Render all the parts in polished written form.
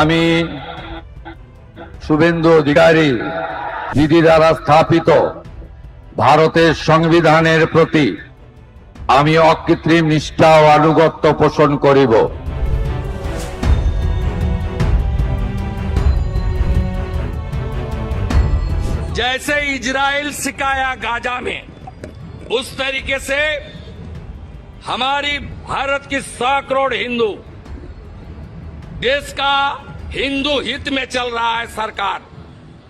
আমি শুভেন্দু অধিকারী বিধি দ্বারা স্থাপিত ভারতের সংবিধানের প্রতি আমি অকৃত্রিম নিষ্ঠা ও আনুগত্য পোষণ করিব। जैसे इजराइल सिकाया गाजा में, उस तरीके से हमारी भारत की 100 करोड़ हिंदू, देश का हिंदू हित में चल रहा है सरकार,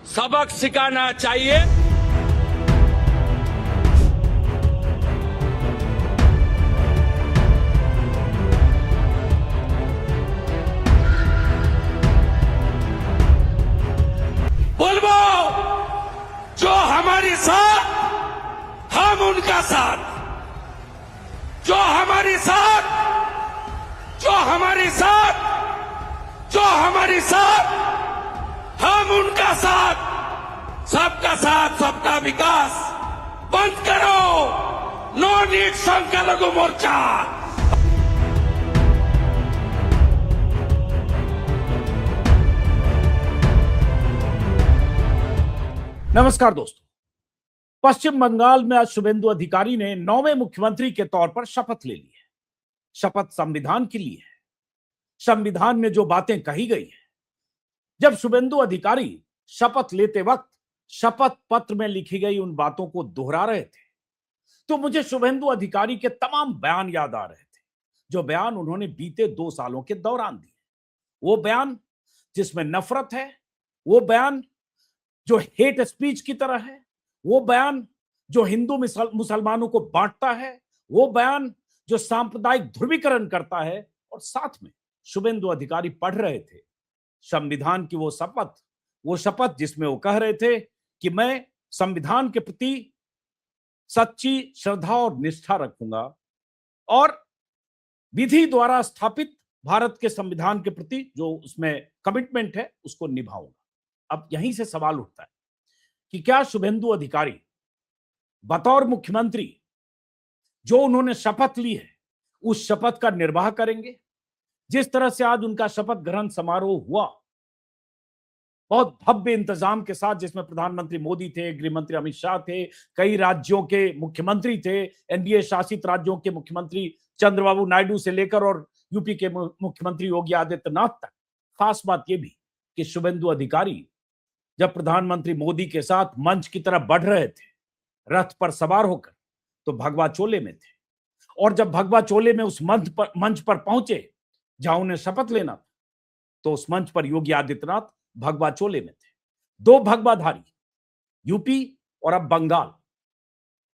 सबक सिखाना चाहिए। बोलबो जो हमारे साथ, हम उनका साथ, जो हमारे साथ, जो हमारे साथ, जो हमारे साथ, हम उनका साथ। सबका साथ, सबका विकास बंद करो। नो नीट संख्यालघु मोर्चा। नमस्कार दोस्तों, पश्चिम बंगाल में आज शुभेंदु अधिकारी ने 9वें मुख्यमंत्री के तौर पर शपथ ले ली है। शपथ संविधान के लिए है। संविधान में जो बातें कही गई है, जब शुभेंदु अधिकारी शपथ लेते वक्त शपथ पत्र में लिखी गई उन बातों को दोहरा रहे थे, तो मुझे शुभेंदु अधिकारी के तमाम बयान याद आ रहे थे, जो बयान उन्होंने बीते 2 सालों के दौरान दिए। वो बयान जिसमें नफरत है, वो बयान जो हेट स्पीच की तरह है, वो बयान जो हिंदू मुसलमानों को बांटता है, वो बयान जो सांप्रदायिक ध्रुवीकरण करता है। और साथ में शुभेंदु अधिकारी पढ़ रहे थे संविधान की वो शपथ जिसमें वो कह रहे थे कि मैं संविधान के प्रति सच्ची श्रद्धा और निष्ठा रखूंगा और विधि द्वारा स्थापित भारत के संविधान के प्रति जो उसमें कमिटमेंट है उसको निभाऊंगा। अब यहीं से सवाल उठता है कि क्या शुभेंदु अधिकारी बतौर मुख्यमंत्री जो उन्होंने शपथ ली है उस शपथ का निर्वाह करेंगे? जिस तरह से आज उनका शपथ ग्रहण समारोह हुआ, बहुत भव्य इंतजाम के साथ, जिसमें प्रधानमंत्री मोदी थे, गृह मंत्री अमित शाह थे, कई राज्यों के मुख्यमंत्री थे, एनडीए शासित राज्यों के मुख्यमंत्री चंद्रबाबू नायडू से लेकर और यूपी के मुख्यमंत्री योगी आदित्यनाथ तक। खास बात यह भी कि शुभेंदु अधिकारी जब प्रधानमंत्री मोदी के साथ मंच की तरफ बढ़ रहे थे रथ पर सवार होकर, तो भगवा चोले में थे। और जब भगवा चोले में उस मंच पर पहुंचे जहां उन्हें शपथ लेना था, तो उस मंच पर योगी आदित्यनाथ भगवा चोले में थे। 2 भगवाधारी, यूपी और अब बंगाल।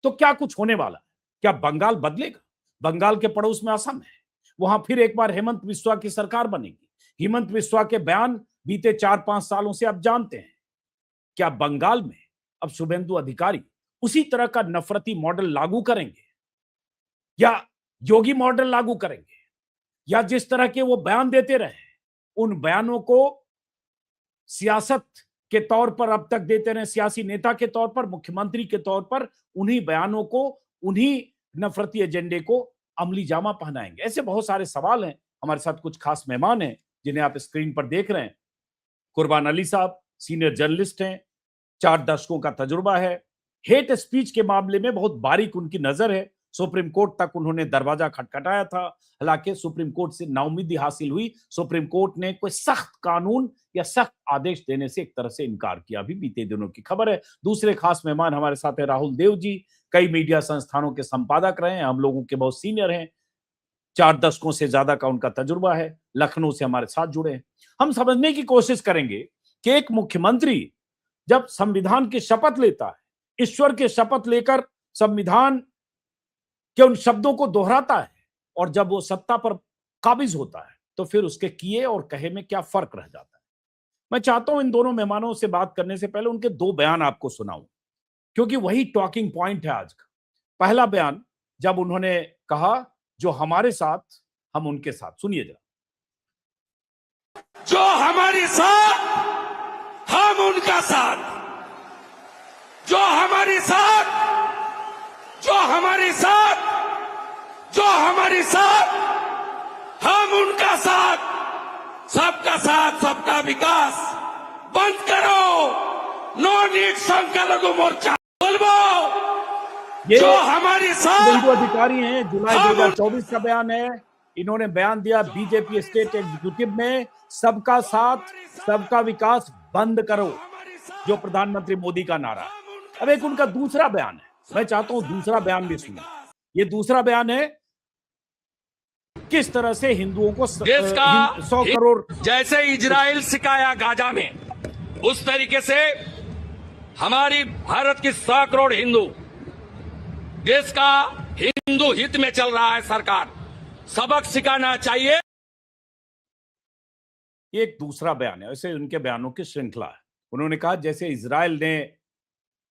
तो क्या कुछ होने वाला है? क्या बंगाल बदलेगा? बंगाल के पड़ोस में असम है, वहां फिर एक बार हेमंत बिस्वा की सरकार बनेगी। हेमंत बिस्वा के बयान बीते 4-5 सालों से आप जानते हैं। क्या बंगाल में अब शुभेंदु अधिकारी उसी तरह का नफरती मॉडल लागू करेंगे, या योगी मॉडल लागू करेंगे, या जिस तरह के वो बयान देते रहे उन बयानों को सियासत के तौर पर अब तक देते रहे, सियासी नेता के तौर पर, मुख्यमंत्री के तौर पर उन्हीं बयानों को, उन्हीं नफरती एजेंडे को अमली जामा पहनाएंगे? ऐसे बहुत सारे सवाल हैं। हमारे साथ कुछ खास मेहमान हैं जिन्हें आप स्क्रीन पर देख रहे हैं। कुर्बान अली साहब सीनियर जर्नलिस्ट हैं, 4 दशकों का तजुर्बा है, हेट स्पीच के मामले में बहुत बारीक उनकी नजर है। सुप्रीम कोर्ट तक उन्होंने दरवाजा खटखटाया था, हालांकि सुप्रीम कोर्ट से नाउमीदी हासिल हुई। सुप्रीम कोर्ट ने कोई सख्त कानून या सख्त आदेश देने से एक तरह से इनकार किया, अभी बीते दिनों की खबर है। दूसरे खास मेहमान हमारे साथ है राहुल देव जी, कई मीडिया संस्थानों के संपादक रहे हैं, हम लोगों के बहुत सीनियर हैं, 4 दशकों से ज्यादा का उनका तजुर्बा है, लखनऊ से हमारे साथ जुड़े हैं। हम समझने की कोशिश करेंगे कि एक मुख्यमंत्री जब संविधान की शपथ लेता है, ईश्वर के शपथ लेकर संविधान के उन शब्दों को दोहराता है, और जब वो सत्ता पर काबिज होता है, तो फिर उसके किए और कहे में क्या फर्क रह जाता है। मैं चाहता हूं इन दोनों मेहमानों से बात करने से पहले उनके 2 बयान आपको सुनाऊं, क्योंकि वही टॉकिंग पॉइंट है आज का। पहला बयान जब उन्होंने कहा जो हमारे साथ हम उनके साथ, सुनिए जरा। जो हमारे साथ, हम उनका साथ, जो हमारे साथ, जो हमारे साथ, जो हमारे साथ, हम उनका साथ। सबका सबका साथ सबका विकास बंद करो, नो नीड संख्यालघु मोर्चा बोलबो ये जो हमारी साथ शुभेंदु अधिकारी हैं, जुलाई 2024 का बयान है। इन्होंने बयान दिया बीजेपी स्टेट एग्जीक्यूटिव में, सबका साथ सबका विकास बंद करो, जो प्रधानमंत्री मोदी का नारा है। अब एक उनका दूसरा बयान है, मैं चाहता हूं दूसरा बयान भी सुनो। ये दूसरा बयान है किस तरह से हिंदुओं को 100 करोड़, जैसे इजराइल सिकाया गाजा में, उस तरीके से हमारी भारत की 100 करोड़ हिंदू, देश का हिंदू हित में चल रहा है। सरकार सबक सिखाना चाहिए। ये एक दूसरा बयान है, ऐसे उनके बयानों की श्रृंखला है। उन्होंने कहा जैसे इजराइल ने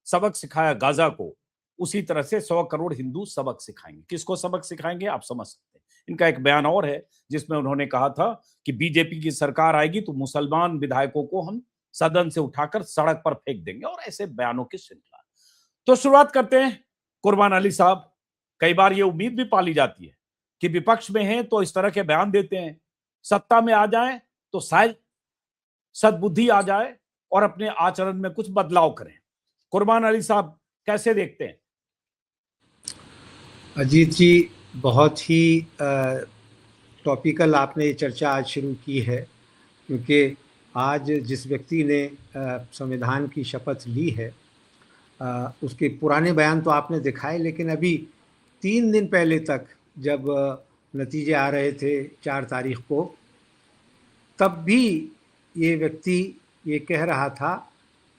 सबक सिखाया गाजा को, उसी तरह से 100 करोड़ हिंदू सबक सिखाएंगे। किसको सबक सिखाएंगे आप समझ सकते हैं। इनका एक बयान और है जिसमें उन्होंने कहा था कि बीजेपी की सरकार आएगी तो मुसलमान विधायकों को हम सदन से उठाकर सड़क पर फेंक देंगे, और ऐसे बयानों की श्रृंखला। तो शुरुआत करते हैं कुर्बान अली साहब। कई बार ये उम्मीद भी पाली जाती है कि विपक्ष में हैं तो इस तरह के बयान देते हैं, सत्ता में आ जाएं तो शायद सद्बुद्धि आ जाए और अपने आचरण में कुछ बदलाव करें। कुर्बान अली साहब कैसे देखते हैं? अजीत जी, बहुत ही टॉपिकल आपने ये चर्चा आज शुरू की है, क्योंकि आज जिस व्यक्ति ने संविधान की शपथ ली है उसके पुराने बयान तो आपने दिखाए, लेकिन अभी 3 दिन पहले तक जब नतीजे आ रहे थे 4 तारीख को, तब भी ये व्यक्ति ये कह रहा था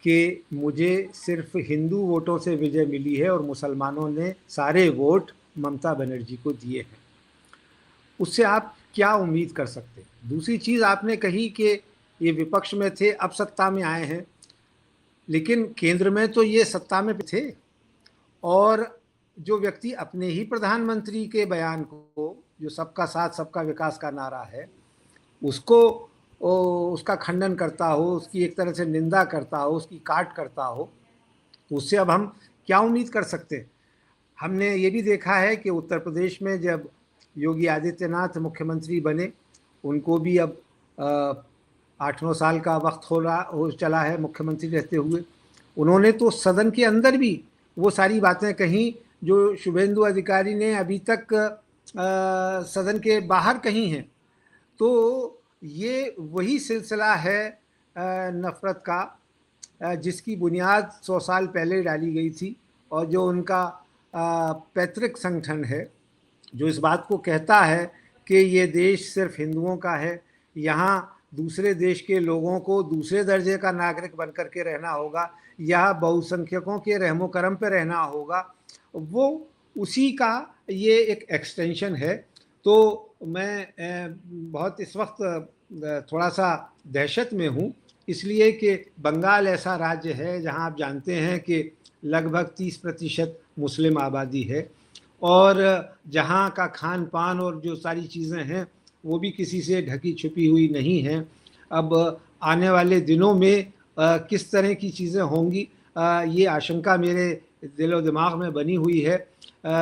कि मुझे सिर्फ हिंदू वोटों से विजय मिली है और मुसलमानों ने सारे वोट ममता बनर्जी को दिए हैं। उससे आप क्या उम्मीद कर सकते हैं? दूसरी चीज़ आपने कही कि ये विपक्ष में थे, अब सत्ता में आए हैं, लेकिन केंद्र में तो ये सत्ता में थे। और जो व्यक्ति अपने ही प्रधानमंत्री के बयान को, जो सबका साथ सबका विकास का नारा है, उसको उसका खंडन करता हो, उसकी एक तरह से निंदा करता हो, उसकी काट करता हो, तो उससे अब हम क्या उम्मीद कर सकते हैं? हमने ये भी देखा है कि उत्तर प्रदेश में जब योगी आदित्यनाथ मुख्यमंत्री बने, उनको भी अब 8-9 साल का वक्त हो चला है मुख्यमंत्री रहते हुए। उन्होंने तो सदन के अंदर भी वो सारी बातें कहीं जो शुभेंदु अधिकारी ने अभी तक सदन के बाहर कही हैं। तो ये वही सिलसिला है नफ़रत का जिसकी बुनियाद 100 साल पहले डाली गई थी, और जो उनका पैतृक संगठन है, जो इस बात को कहता है कि ये देश सिर्फ हिंदुओं का है, यहाँ दूसरे देश के लोगों को दूसरे दर्जे का नागरिक बनकर के रहना होगा, या बहुसंख्यकों के रहमो करम पे रहना होगा, वो उसी का ये एक एक्सटेंशन है। तो मैं बहुत इस वक्त थोड़ा सा दहशत में हूँ, इसलिए कि बंगाल ऐसा राज्य है जहाँ आप जानते हैं कि लगभग 30% मुस्लिम आबादी है, और जहाँ का खान पान और जो सारी चीज़ें हैं वो भी किसी से ढकी छुपी हुई नहीं हैं। अब आने वाले दिनों में किस तरह की चीज़ें होंगी, ये आशंका मेरे दिलो दिमाग में बनी हुई है।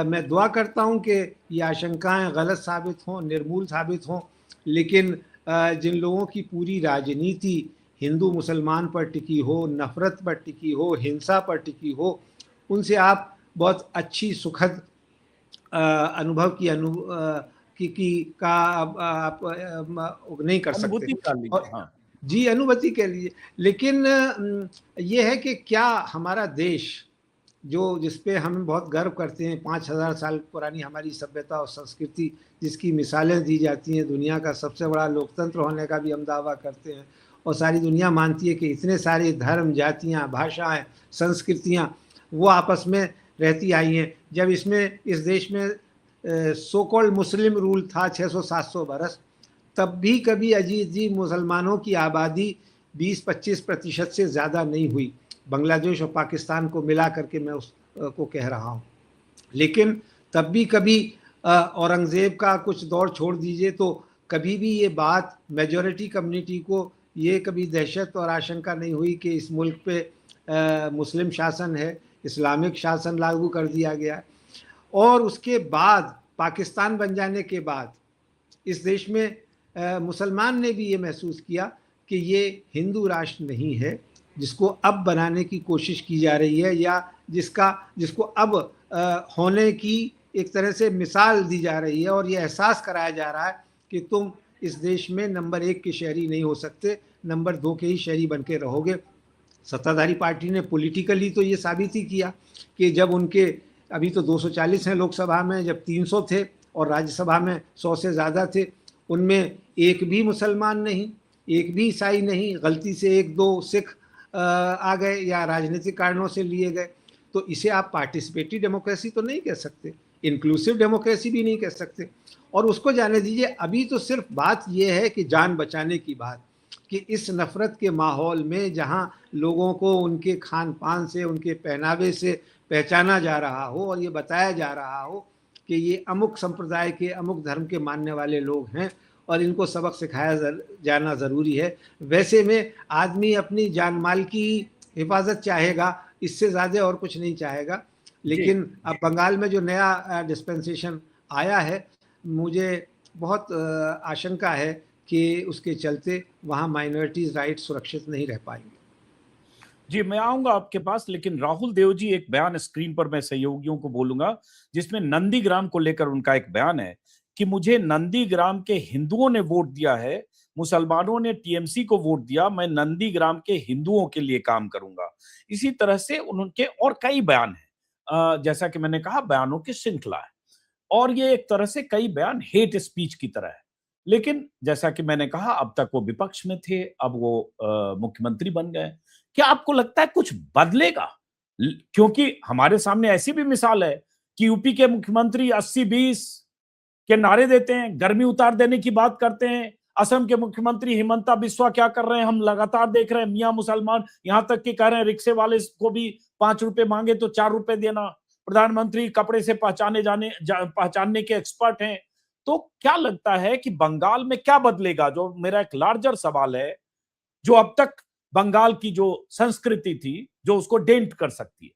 मैं दुआ करता हूँ कि ये आशंकाएं गलत साबित हों, निर्मूल साबित हों, लेकिन जिन लोगों की पूरी राजनीति हिंदू मुसलमान पर टिकी हो, नफ़रत पर टिकी हो, हिंसा पर टिकी हो, उनसे आप बहुत अच्छी सुखद अनुभव का आप नहीं कर सकते। हाँ। जी, अनुभूति के लिए। लेकिन ये है कि क्या हमारा देश, जो जिस पे हम बहुत गर्व करते हैं, 5000 साल पुरानी हमारी सभ्यता और संस्कृति, जिसकी मिसालें दी जाती हैं, दुनिया का सबसे बड़ा लोकतंत्र होने का भी हम दावा करते हैं, और सारी दुनिया मानती है कि इतने सारे धर्म, जातियाँ, भाषाएं, संस्कृतियाँ वो आपस में रहती आई हैं। जब इस देश में सो कॉल्ड मुस्लिम रूल था 600-700 बरस, तब भी कभी अजीत जी मुसलमानों की आबादी 20-25% से ज़्यादा नहीं हुई। बांग्लादेश और पाकिस्तान को मिला करके मैं उसको कह रहा हूँ। लेकिन तब भी कभी औरंगज़ेब का कुछ दौर छोड़ दीजिए, तो कभी भी ये बात मेजॉरिटी कम्युनिटी को ये कभी दहशत और आशंका नहीं हुई कि इस मुल्क पे मुस्लिम शासन है, इस्लामिक शासन लागू कर दिया गया। और उसके बाद पाकिस्तान बन जाने के बाद इस देश में मुसलमान ने भी ये महसूस किया कि ये हिंदू राष्ट्र नहीं है जिसको अब बनाने की कोशिश की जा रही है, या जिसको अब होने की एक तरह से मिसाल दी जा रही है, और ये एहसास कराया जा रहा है कि तुम इस देश में नंबर 1 के शहरी नहीं हो सकते, नंबर 2 के ही शहरी बन के रहोगे। सत्ताधारी पार्टी ने पॉलिटिकली तो ये साबित ही किया कि जब उनके अभी तो 240 हैं लोकसभा में, जब 300 थे और राज्यसभा में 100 से ज़्यादा थे, उनमें एक भी मुसलमान नहीं, एक भी ईसाई नहीं, गलती से 1-2 सिख आ गए या राजनीतिक कारणों से लिए गए। तो इसे आप पार्टिसिपेटरी डेमोक्रेसी तो नहीं कह सकते, इंक्लूसिव डेमोक्रेसी भी नहीं कह सकते। और उसको जाने दीजिए, अभी तो सिर्फ बात यह है कि जान बचाने की बात, कि इस नफ़रत के माहौल में जहां लोगों को उनके खान पान से, उनके पहनावे से पहचाना जा रहा हो और ये बताया जा रहा हो कि ये अमुक संप्रदाय के, अमुक धर्म के मानने वाले लोग हैं और इनको सबक सिखाया जाना ज़रूरी है, वैसे में आदमी अपनी जान माल की हिफाजत चाहेगा, इससे ज़्यादा और कुछ नहीं चाहेगा। लेकिन अब बंगाल में जो नया डिस्पेंसेशन आया है, मुझे बहुत आशंका है कि उसके चलते वहाँ माइनॉरिटीज़ राइट सुरक्षित नहीं रह पाएंगे। जी, मैं आऊंगा आपके पास, लेकिन राहुल देव जी, एक बयान स्क्रीन पर मैं सहयोगियों को बोलूंगा, जिसमें नंदीग्राम को लेकर उनका एक बयान है कि मुझे नंदीग्राम के हिंदुओं ने वोट दिया है, मुसलमानों ने टीएमसी को वोट दिया, मैं नंदीग्राम के हिंदुओं के लिए काम करूंगा। इसी तरह से उनके और कई बयान हैं, जैसा कि मैंने कहा, बयानों की श्रृंखला है, और ये एक तरह से कई बयान हेट स्पीच की तरह है। लेकिन जैसा कि मैंने कहा, अब तक वो विपक्ष में थे, अब वो मुख्यमंत्री बन गए। क्या आपको लगता है कुछ बदलेगा? क्योंकि हमारे सामने ऐसी भी मिसाल है कि यूपी के मुख्यमंत्री 80-20 के नारे देते हैं, गर्मी उतार देने की बात करते हैं। असम के मुख्यमंत्री हिमंता बिस्वा क्या कर रहे हैं हम लगातार देख रहे हैं, मियां मुसलमान, यहां तक कि कह रहे हैं रिक्शे वाले को भी 5 रुपए मांगे तो 4 रुपए देना। प्रधानमंत्री कपड़े से पहचानने के एक्सपर्ट हैं। तो क्या लगता है कि बंगाल में क्या बदलेगा? जो मेरा एक लार्जर सवाल है, जो अब तक बंगाल की जो संस्कृति थी, जो उसको डेंट कर सकती है।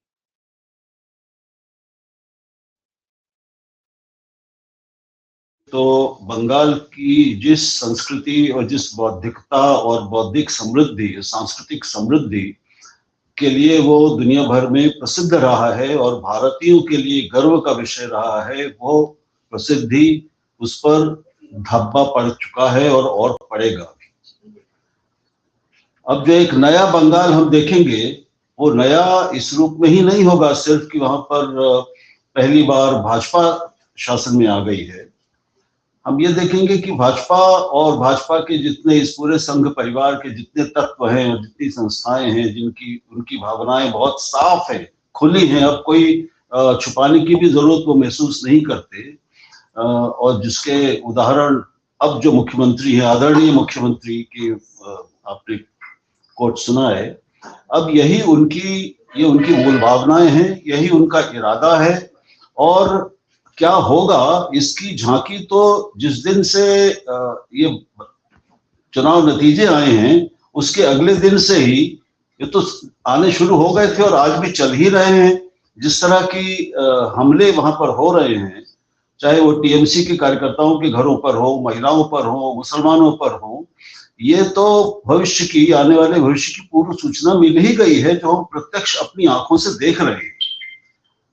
तो बंगाल की जिस संस्कृति और जिस बौद्धिकता और बौद्धिक समृद्धि, सांस्कृतिक समृद्धि के लिए वो दुनिया भर में प्रसिद्ध रहा है और भारतीयों के लिए गर्व का विषय रहा है, वो प्रसिद्धि उस पर धब्बा पड़ चुका है और पड़ेगा। अब जो एक नया बंगाल हम देखेंगे, वो नया इस रूप में ही नहीं होगा सिर्फ कि वहां पर पहली बार भाजपा शासन में आ गई है। हम ये देखेंगे कि भाजपा और भाजपा के जितने इस पूरे संघ परिवार के जितने तत्व हैं और जितनी संस्थाएं हैं, उनकी भावनाएं बहुत साफ है, खुली हैं, अब कोई छुपाने की भी जरूरत वो महसूस नहीं करते। और जिसके उदाहरण अब जो मुख्यमंत्री है, आदरणीय मुख्यमंत्री की आपने कोट सुना है, अब यही उनकी मूल भावनाएं हैं, यही उनका इरादा है। और क्या होगा इसकी झांकी तो जिस दिन से ये चुनाव नतीजे आए हैं, उसके अगले दिन से ही ये तो आने शुरू हो गए थे और आज भी चल ही रहे हैं। जिस तरह की हमले वहां पर हो रहे हैं, चाहे वो टीएमसी के कार्यकर्ताओं के घरों पर हो, महिलाओं पर हो, मुसलमानों पर हो, ये तो भविष्य की, आने वाले भविष्य की पूर्व सूचना मिल ही गई है, जो हम प्रत्यक्ष अपनी आंखों से देख रहे हैं।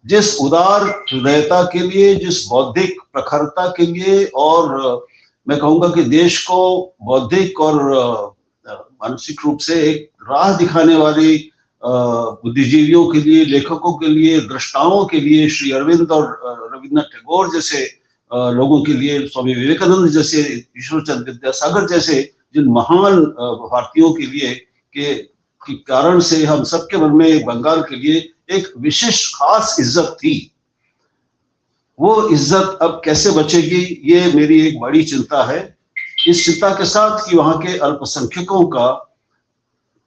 जिस उदार हृदयता के लिए, जिस बौद्धिक प्रखरता के लिए, और मैं कहूंगा कि देश को बौद्धिक और मानसिक रूप से एक राह दिखाने वाली बुद्धिजीवियों के लिए, लेखकों के लिए, दृष्टाओं के लिए, श्री अरविंद और रविन्द्रनाथ टैगोर जैसे लोगों के लिए, स्वामी विवेकानंद जैसे, ईश्वरचंद्र विद्यासागर जैसे जिन महान भारतीयों के लिए के कारण से हम सबके मन में बंगाल के लिए एक विशेष खास इज्जत थी। वो इज्जत अब कैसे बचेगी, ये मेरी एक बड़ी चिंता है। इस चिंता के साथ कि वहां के अल्पसंख्यकों का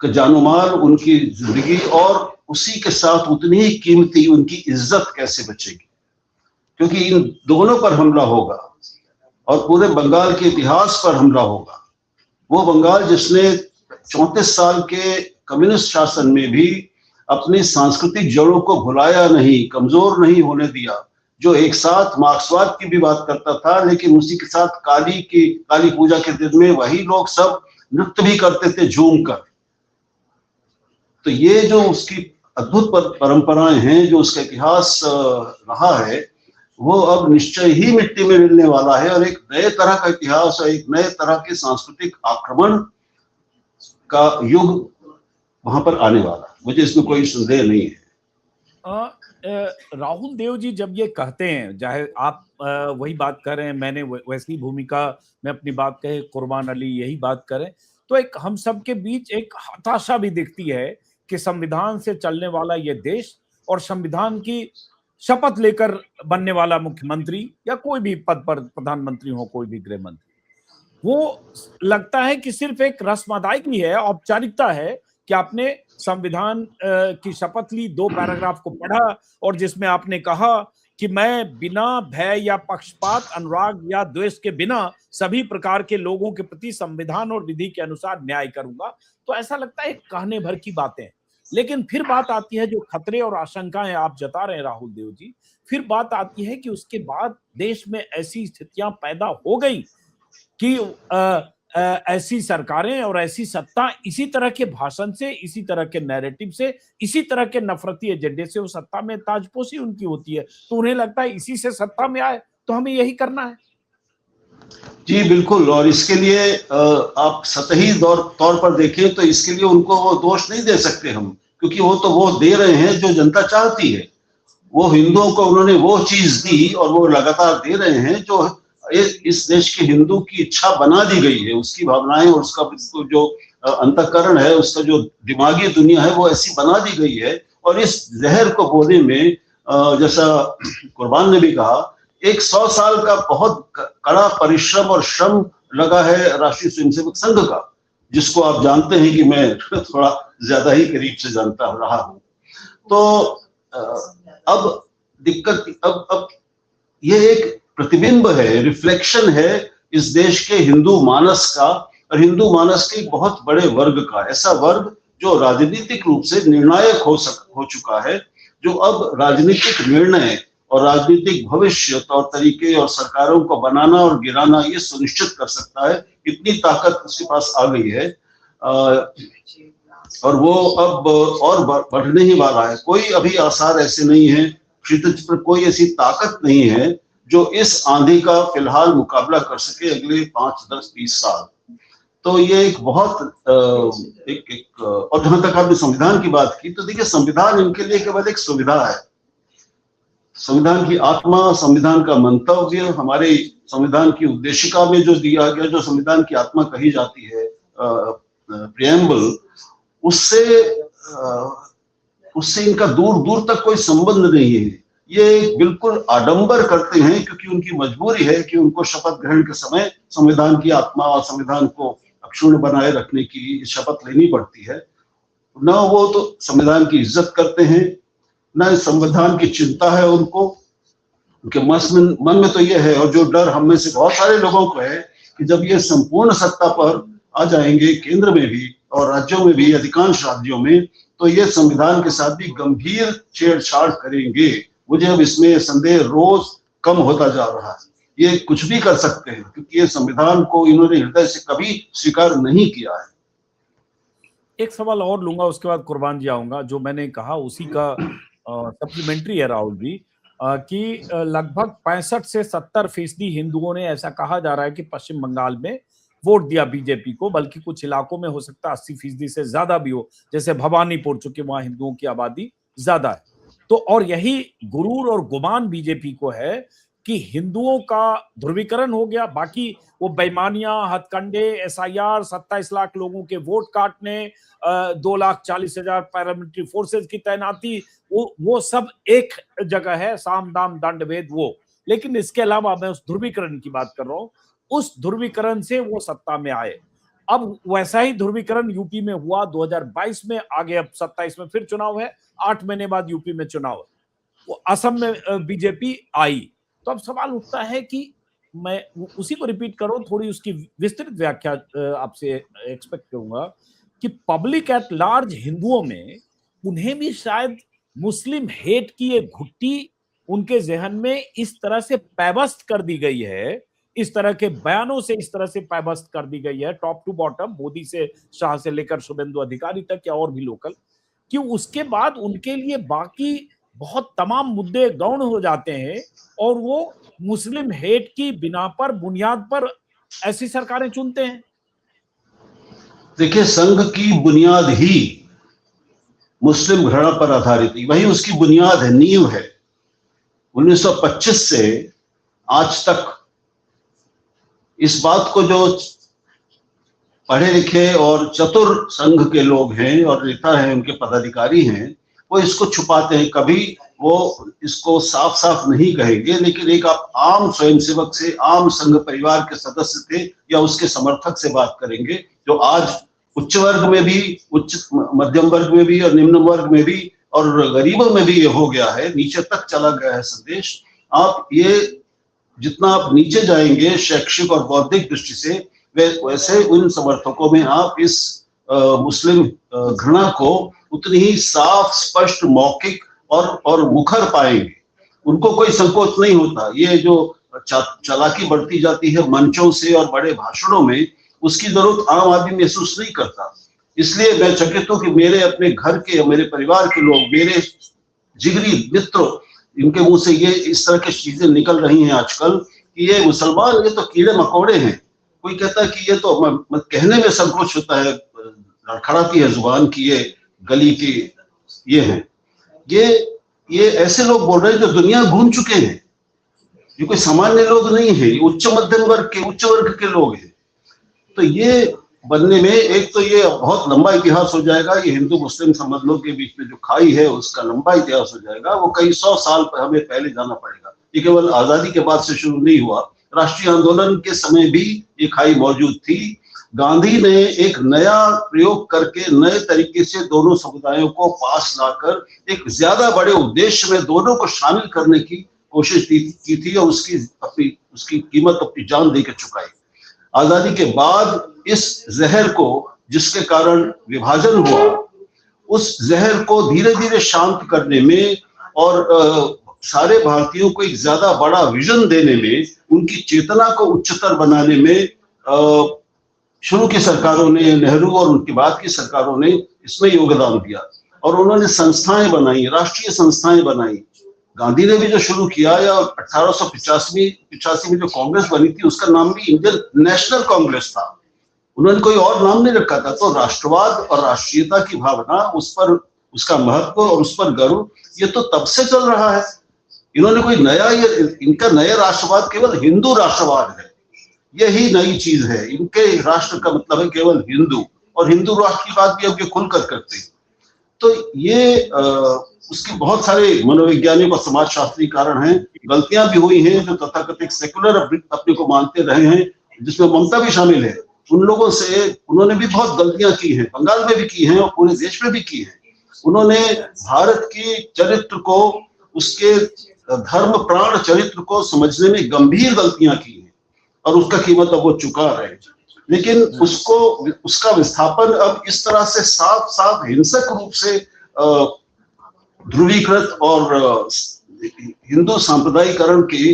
जानोमाल, उनकी जिंदगी, और उसी के साथ उतनी ही कीमती उनकी इज्जत कैसे बचेगी, क्योंकि इन दोनों पर हमला होगा और पूरे बंगाल के इतिहास पर हमला होगा। वो बंगाल जिसने 34 साल के कम्युनिस्ट शासन में भी अपनी सांस्कृतिक जड़ों को भुलाया नहीं, कमजोर नहीं होने दिया, जो एक साथ मार्क्सवाद की भी बात करता था, लेकिन उसी के साथ काली पूजा के दिन में वही लोग सब नृत्य भी करते थे झूम कर। तो ये जो उसकी अद्भुत परंपराएं हैं, जो उसका इतिहास रहा है, वो अब निश्चय ही मिट्टी में मिलने वाला है और एक नए तरह का इतिहास और एक नए तरह के सांस्कृतिक आक्रमण का युग वहां पर आने वाला है। मुझे इसमें कोई संदेह नहीं है। राहुल देव जी जब ये कहते हैं, चाहे आप वही बात कर रहे हैं, मैंने वैसी भूमिका में अपनी बात कहे, कुर्बान अली यही बात करें, तो एक हम सब के बीच एक हताशा भी दिखती है कि संविधान से चलने वाला ये देश और संविधान की शपथ लेकर बनने वाला मुख्यमंत्री या कोई भी पद पर प्रधानमंत्री हो, कोई भी गृह मंत्री, वो लगता है कि सिर्फ एक रस्म अदायगी है, औपचारिकता है कि आपने संविधान की शपथ ली, 2 पैराग्राफ को पढ़ा और जिसमें आपने कहा कि मैं बिना भय या पक्षपात, अनुराग या द्वेष के बिना सभी प्रकार के लोगों के प्रति संविधान और विधि के अनुसार न्याय करूंगा। तो ऐसा लगता है कहने भर की बातें। लेकिन फिर बात आती है, जो खतरे और आशंकाएं आप जता रहे हैं राहुल देव जी, फिर बात आती है कि उसके बाद देश में ऐसी स्थितियां पैदा हो गई कि ऐसी सरकारें और ऐसी सत्ता इसी तरह के भाषण से, इसी तरह के नैरेटिव से, इसी तरह के नफरती एजेंडे से वो सत्ता में ताजपोशी उनकी होती है, तो उन्हें लगता है इसी से सत्ता में आए तो हमें यही करना है। जी बिल्कुल। और इसके लिए आप सतही तौर पर देखें तो इसके लिए उनको वो दोष नहीं दे सकते हम, क्योंकि वो दे रहे हैं जो जनता चाहती है। वो हिंदुओं को उन्होंने वो चीज दी और वो लगातार दे रहे हैं जो इस देश के हिंदू की इच्छा बना दी गई है। उसकी भावनाएं और उसका जो अंतःकरण है, उसका जो दिमागी दुनिया है, वो ऐसी बना दी गई है। और इस जहर को बोने में जैसा कुर्बान ने भी कहा, एक 100 साल का बहुत कड़ा परिश्रम और श्रम लगा है राष्ट्रीय स्वयंसेवक संघ का, जिसको आप जानते हैं कि मैं थोड़ा ज्यादा ही करीब से जानता रहा हूं। तो अब दिक्कत अब ये एक प्रतिबिंब है, रिफ्लेक्शन है इस देश के हिंदू मानस का, और हिंदू मानस के बहुत बड़े वर्ग का, ऐसा वर्ग जो राजनीतिक रूप से निर्णायक हो चुका है, जो अब राजनीतिक निर्णय और राजनीतिक भविष्य तौर तरीके और सरकारों को बनाना और गिराना ये सुनिश्चित कर सकता है। इतनी ताकत उसके पास आ गई है और वो अब और बढ़ने ही वाला है। कोई अभी आसार ऐसे नहीं है, क्षितिज पर कोई ऐसी ताकत नहीं है जो इस आंधी का फिलहाल मुकाबला कर सके अगले 5, 10, 20 साल। तो ये एक बहुत और जहां तक आपने संविधान की बात की, तो देखिए संविधान इनके लिए केवल एक सुविधा है। संविधान की आत्मा, संविधान का मंतव्य, हमारे संविधान की उद्देशिका में जो दिया गया, जो संविधान की आत्मा कही जाती है, प्रिएम्बल, उससे इनका दूर दूर तक कोई संबंध नहीं है। ये बिल्कुल आडंबर करते हैं क्योंकि उनकी मजबूरी है कि उनको शपथ ग्रहण के समय संविधान की आत्मा और संविधान को अक्षुण्ण बनाए रखने की शपथ लेनी पड़ती है। न वो तो संविधान की इज्जत करते हैं, न संविधान की चिंता है उनको। उनके मन में तो ये है, और जो डर हम में से बहुत सारे लोगों को है, कि जब ये संपूर्ण सत्ता पर आ जाएंगे, केंद्र में भी और राज्यों में भी, अधिकांश राज्यों में, तो ये संविधान के साथ भी गंभीर छेड़छाड़ करेंगे। मुझे अब इसमें संदेह रोज कम होता जा रहा है। ये कुछ भी कर सकते हैं क्योंकि ये संविधान को इन्होंने हृदय से कभी स्वीकार नहीं किया है। एक सवाल और लूंगा, उसके बाद कुर्बान जी आऊंगा। जो मैंने कहा उसी का सप्लीमेंट्री है राहुल जी, कि लगभग 65 से 70% हिंदुओं ने, ऐसा कहा जा रहा है कि पश्चिम बंगाल में वोट दिया बीजेपी को, बल्कि कुछ इलाकों में हो सकता है 80% से ज्यादा भी हो, जैसे भवानीपुर, चूंकि वहां हिंदुओं की आबादी ज्यादा है। तो और यही गुरूर और गुमान बीजेपी को है कि हिंदुओं का ध्रुवीकरण हो गया। बाकी वो बेईमानियां, हथकंडे, SIR, 27 लाख लोगों के वोट काटने, 2,40,000 पैरामिलिट्री फोर्सेस की तैनाती, वो सब एक जगह है, साम दाम दंड भेद वो। लेकिन इसके अलावा मैं उस ध्रुवीकरण की बात कर रहा हूं, उस ध्रुवीकरण से वो सत्ता में आए। अब वैसा ही ध्रुवीकरण यूपी में हुआ 2022 में, आगे अब 27 में फिर चुनाव है, 8 महीने बाद यूपी में चुनाव है, वो असम में बीजेपी आई। तो अब सवाल उठता है कि मैं उसी को रिपीट करूं, थोड़ी उसकी विस्तृत व्याख्या आपसे एक्सपेक्ट करूंगा कि पब्लिक एट लार्ज हिंदुओं में, उन्हें भी शायद मुस्लिम हेट की एक घुट्टी उनके जहन में इस तरह से पैबस्त कर दी गई है, इस तरह के बयानों से इस तरह से पैबस्त कर दी गई है, टॉप टू बॉटम, मोदी से, शाह से लेकर शुभेंदु अधिकारी तक या और भी लोकल, कि उसके बाद उनके लिए बाकी बहुत तमाम मुद्दे गौण हो जाते हैं और वो मुस्लिम हेट की बिना पर, बुनियाद पर ऐसी सरकारें चुनते हैं। देखिए, संघ की बुनियाद ही मुस्लिम घृणा पर आधारित है, वही उसकी बुनियाद है, नींव है। 1925 से आज तक इस बात को जो पढ़े लिखे और चतुर संघ के लोग हैं और नेता हैं, उनके पदाधिकारी हैं, वो इसको छुपाते हैं। कभी वो इसको साफ साफ नहीं कहेंगे, लेकिन एक आप आम स्वयंसेवक से, आम संघ परिवार के सदस्य थे या उसके समर्थक से बात करेंगे, जो आज उच्च वर्ग में भी, उच्च मध्यम वर्ग में भी और निम्न वर्ग में भी और गरीबों में भी ये हो गया है, नीचे तक चला गया है संदेश। आप ये जितना आप नीचे जाएंगे शैक्षिक और बौद्धिक दृष्टि से, वैसे उन समर्थकों में आप इस मुस्लिम घृणा को उतनी ही साफ, स्पष्ट, मौखिक और मुखर पाएंगे। उनको कोई संकोच नहीं होता। ये जो चालाकी बढ़ती जाती है मंचों से और बड़े भाषणों में, उसकी जरूरत आम आदमी महसूस नहीं करता। इसलिए मैं चकित हूं कि मेरे अपने घर के, मेरे परिवार के लोग, मेरे जिगरी मित्र, इनके मुंह से ये इस तरह की चीजें निकल रही हैं आजकल कि ये मुसलमान, ये तो कीड़े मकोड़े हैं। कोई कहता है कि ये तो, कहने में संकोच होता है, लड़खड़ाती है जुबान की, ये गली की ये हैं। ये ऐसे लोग बोल रहे हैं जो दुनिया घूम चुके हैं। ये कोई सामान्य लोग नहीं है, उच्च मध्यम वर्ग के, उच्च वर्ग के लोग हैं। तो ये बनने में एक तो ये बहुत लंबा इतिहास हो जाएगा। ये हिंदू मुस्लिम संबंधों के बीच में जो खाई है उसका लंबा इतिहास हो जाएगा। वो कई 100 साल पर हमें पहले जाना पड़ेगा। ये केवल आजादी के बाद से शुरू नहीं हुआ, राष्ट्रीय आंदोलन के समय भी ये खाई मौजूद थी। गांधी ने एक नया प्रयोग करके नए तरीके से दोनों समुदायों को पास लाकर एक ज्यादा बड़े उद्देश्य में दोनों को शामिल करने की कोशिश की थी और उसकी कीमत अपनी जान देकर चुकाई। आजादी के बाद इस जहर को, जिसके कारण विभाजन हुआ, उस जहर को धीरे धीरे शांत करने में और सारे भारतीयों को एक ज्यादा बड़ा विजन देने में, उनकी चेतना को उच्चतर बनाने में शुरू की सरकारों ने, नेहरू और उनके बाद की सरकारों ने इसमें योगदान दिया और उन्होंने संस्थाएं बनाई, राष्ट्रीय संस्थाएं बनाई। गांधी ने भी जो शुरू किया, या 1885 में जो कांग्रेस बनी थी, उसका नाम भी इंडियन नेशनल कांग्रेस था। उन्होंने कोई और नाम नहीं रखा था। तो राष्ट्रवाद और राष्ट्रीयता की भावना, उस पर उसका महत्व और उस पर गर्व, ये तो तब से चल रहा है। इन्होंने कोई नया, इनका नया राष्ट्रवाद केवल हिंदू राष्ट्रवाद है। यही नई चीज है। इनके राष्ट्र का मतलब है केवल हिंदू, और हिंदू राष्ट्र की बात भी अब ये खुलकर करते हैं। तो ये उसके बहुत सारे मनोवैज्ञानिक और समाजशास्त्री कारण हैं। गलतियां भी हुई हैं जो तथाकथित सेकुलर अपने को मानते रहे हैं, जिसमें ममता भी शामिल है। उन लोगों से उन्होंने भी बहुत गलतियां की हैं, बंगाल में भी की हैं और पूरे देश में भी की हैं। उन्होंने भारत की चरित्र को, उसके धर्म प्राण चरित्र को समझने में गंभीर गलतियां की हैं और उसका कीमत अब वो चुका रहे हैं। लेकिन उसका विस्थापन अब इस तरह से साफ साफ हिंसक रूप से ध्रुवीकृत और हिंदू सांप्रदायिकरण की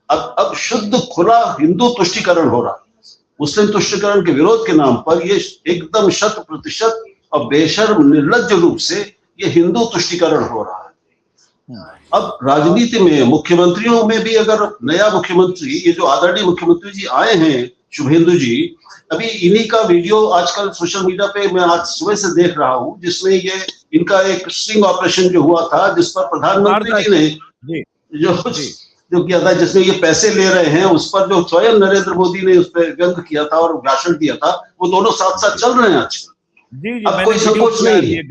अब शुद्ध खुला हिंदू तुष्टीकरण हो रहा है। मुस्लिम तुष्टीकरण के विरोध के नाम पर ये एकदम 100% और बेशर्म निर्लज्ज रूप से ये हिंदू तुष्टीकरण हो रहा है। अब राजनीति में, मुख्यमंत्रियों में भी अगर नया मुख्यमंत्री, ये जो आदरणीय मुख्यमंत्री जी आए हैं, शुभेंदु जी, अभी इन्हीं का वीडियो आजकल सोशल मीडिया पे मैं आज सुबह से देख रहा हूँ, जिसमें ये इनका एक स्टिंग ऑपरेशन जो हुआ था, जिस पर प्रधानमंत्री जी ने जो किया था, जिसमें ये पैसे ले रहे हैं, उस पर जो स्वयं नरेंद्र मोदी ने उस पर व्यंग किया था और भाषण दिया था, वो दोनों साथ साथ चल रहे हैं आजकल। अब कोई संकोच नहीं है।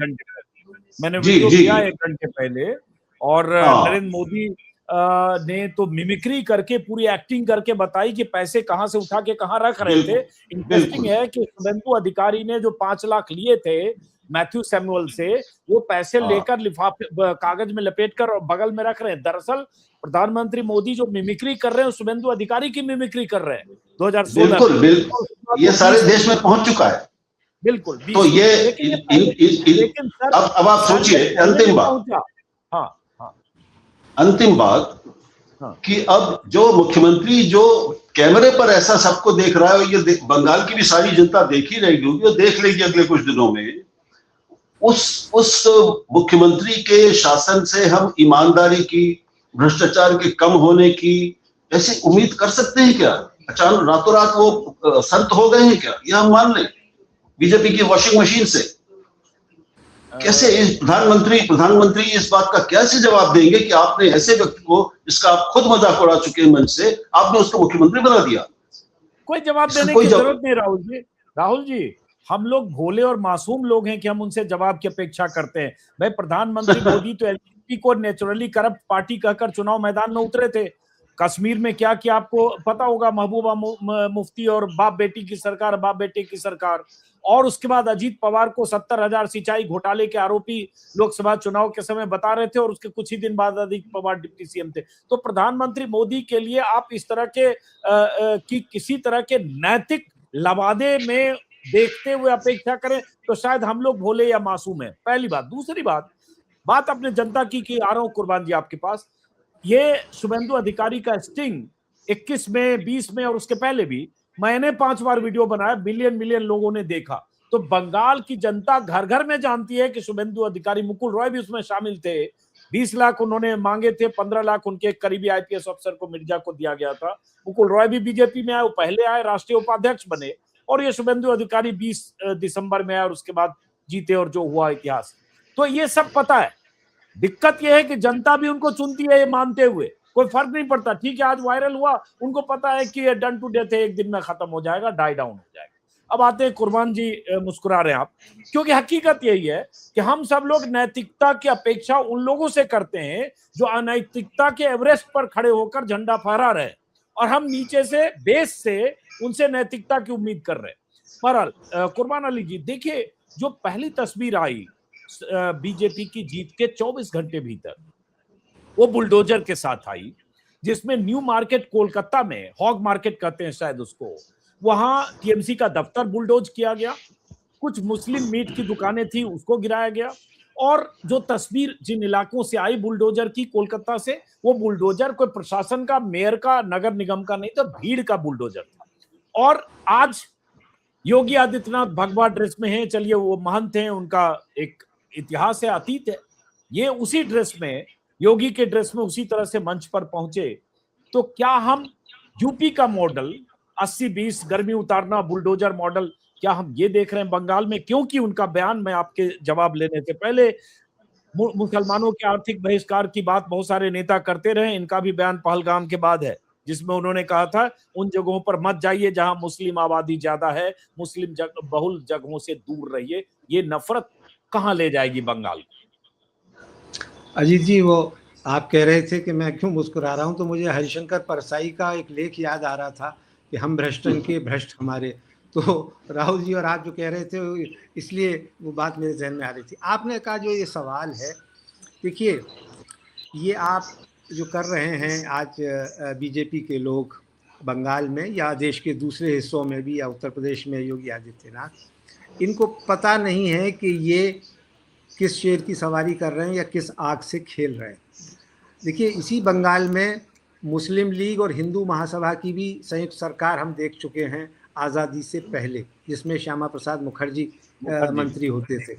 मैंने वीडियो किया 1 घंटे पहले, और नरेंद्र मोदी ने तो मिमिक्री करके, पूरी एक्टिंग करके बताई कि पैसे कहां से उठा के कहां रख रहे थे। इंटरेस्टिंग है कि शुभेंदु अधिकारी ने जो 5 लाख लिए थे मैथ्यू सैमुअल से, वो पैसे लेकर लिफाफे, कागज में लपेटकर और बगल में रख रहे हैं। दरअसल प्रधानमंत्री मोदी जो मिमिक्री कर रहे हैं, शुभेंदु अधिकारी की मिमिक्री कर रहे हैं 2016। बिल्कुल, ये सारे देश में पहुंच चुका है। बिल्कुल। तो ये अब आप सोचिए, अंतिम बात, अंतिम बात हाँ। कि अब जो मुख्यमंत्री जो कैमरे पर ऐसा सबको देख रहा है, ये बंगाल की भी सारी जनता देख ही रहेगी, वो देख लेगी अगले कुछ दिनों में। उस मुख्यमंत्री के शासन से हम ईमानदारी की, भ्रष्टाचार के कम होने की ऐसी उम्मीद कर सकते हैं क्या? अचानक रातों रात वो संत हो गए हैं क्या? यह हम मान लें बीजेपी की वॉशिंग मशीन से? कैसे इस प्रधानमंत्री इस बात का कैसे जवाब देंगे कि आपने ऐसे व्यक्ति को, जिसका आप खुद मजाक उड़ा चुके हैं मंच से, आपने उसको मुख्यमंत्री बना दिया? कोई जवाब देने की जरूरत नहीं राहुल जी, हम लोग भोले और मासूम लोग हैं कि हम उनसे जवाब की अपेक्षा करते हैं। भाई प्रधानमंत्री मोदी तो एलजेपी को नेचुरली करप्ट पार्टी कहकर चुनाव मैदान में उतरे थे। कश्मीर में क्या किया आपको पता होगा, महबूबा मुफ्ती और बाप बेटी की सरकार, बाप बेटे की सरकार। और उसके बाद अजीत पवार को 70,000 सिंचाई घोटाले के आरोपी लोकसभा चुनाव के समय बता रहे थे, और उसके कुछ ही दिन बाद अजीत पवार डिप्टी सीएम थे। तो प्रधानमंत्री मोदी के लिए आप इस तरह के किसी तरह के नैतिक लवादे में देखते हुए अपेक्षा करें तो शायद हम लोग भोले या मासूम हैं, पहली बात। दूसरी बात अपने जनता की आ रहा हूं कुर्बान जी आपके पास। ये शुभेंदु अधिकारी का स्टिंग 21 में, 20 में और उसके पहले भी मैंने 5 बार वीडियो बनाया, मिलियन लोगों ने देखा। तो बंगाल की जनता घर घर में जानती है कि शुभेंदु अधिकारी, मुकुल रॉय भी उसमें शामिल थे, 20 लाख उन्होंने मांगे थे, 15 लाख उनके करीबी आईपीएस अफसर को, मिर्जा को दिया गया था। मुकुल रॉय भी बीजेपी में आए, वो पहले आए, राष्ट्रीय उपाध्यक्ष बने, और ये शुभेंदु अधिकारी 20 दिसंबर में आए और उसके बाद जीते, और जो हुआ इतिहास। तो ये सब पता है। दिक्कत यह है कि जनता भी उनको चुनती है ये मानते हुए, कोई फर्क नहीं पड़ता। ठीक है, आज वायरल हुआ, उनको पता है कि ये डन टू डेथ है, एक दिन में खत्म हो जाएगा, डाई डाउन हो जाएगा। अब आते हैं कुर्बान जी, मुस्कुरा रहे हैं आप, क्योंकि हकीकत यही है कि हम सब लोग नैतिकता की अपेक्षा उन लोगों से करते हैं जो अनैतिकता के एवरेस्ट पर खड़े होकर झंडा फहरा रहे हैं, और हम नीचे से, बेस से उनसे नैतिकता की उम्मीद कर रहे हैं। बहरहाल कुर्बान अली जी, देखिए जो पहली तस्वीर आई बीजेपी की जीत के 24 घंटे भीतर, वो बुलडोजर के साथ आई, जिसमें न्यू मार्केट कोलकाता में, हॉग मार्केट कहते हैं शायद उसको, वहां टीएमसी का दफ्तर बुलडोज किया गया, कुछ मुस्लिम मीट की दुकानें थी उसको गिराया गया, और जो तस्वीर जिन इलाकों से आई बुलडोजर की कोलकाता से, वो बुलडोजर कोई प्रशासन का, मेयर का, नगर निगम का नहीं था, भीड़ का बुलडोजर था। और आज योगी आदित्यनाथ भगवा ड्रेस में हैं, चलिए वो महंत हैं, उनका एक इतिहास है, अतीत है, ये उसी ड्रेस में, योगी के ड्रेस में उसी तरह से मंच पर पहुंचे। तो क्या हम यूपी का मॉडल 80-20 गर्मी उतारना बुलडोजर मॉडल, क्या हम ये देख रहे हैं बंगाल में? क्योंकि उनका बयान, मैं आपके जवाब लेने से पहले, मुसलमानों के आर्थिक बहिष्कार की बात बहुत सारे नेता करते रहे, इनका भी बयान पहलगाम के बाद है, जिसमें उन्होंने कहा था उन जगहों पर मत जाइए जहां मुस्लिम आबादी ज्यादा है, मुस्लिम बहुल जगहों से दूर रहिए। ये नफरत कहां ले जाएगी बंगाल को? अजीत जी, वो आप कह रहे थे कि मैं क्यों मुस्कुरा रहा हूं, तो मुझे हरिशंकर परसाई का एक लेख याद आ रहा था कि हम भ्रष्टन के भ्रष्ट हमारे। तो राहुल जी और आप जो कह रहे थे, इसलिए वो बात मेरे जहन में आ रही थी। आपने कहा जो ये सवाल है, देखिए ये आप जो कर रहे हैं आज बीजेपी के लोग बंगाल में या देश के दूसरे हिस्सों में भी, या उत्तर प्रदेश में योगी आदित्यनाथ, इनको पता नहीं है कि ये किस शेर की सवारी कर रहे हैं या किस आग से खेल रहे हैं। देखिए इसी बंगाल में मुस्लिम लीग और हिंदू महासभा की भी संयुक्त सरकार हम देख चुके हैं आज़ादी से पहले, जिसमें श्यामा प्रसाद मुखर्जी मंत्री होते थे।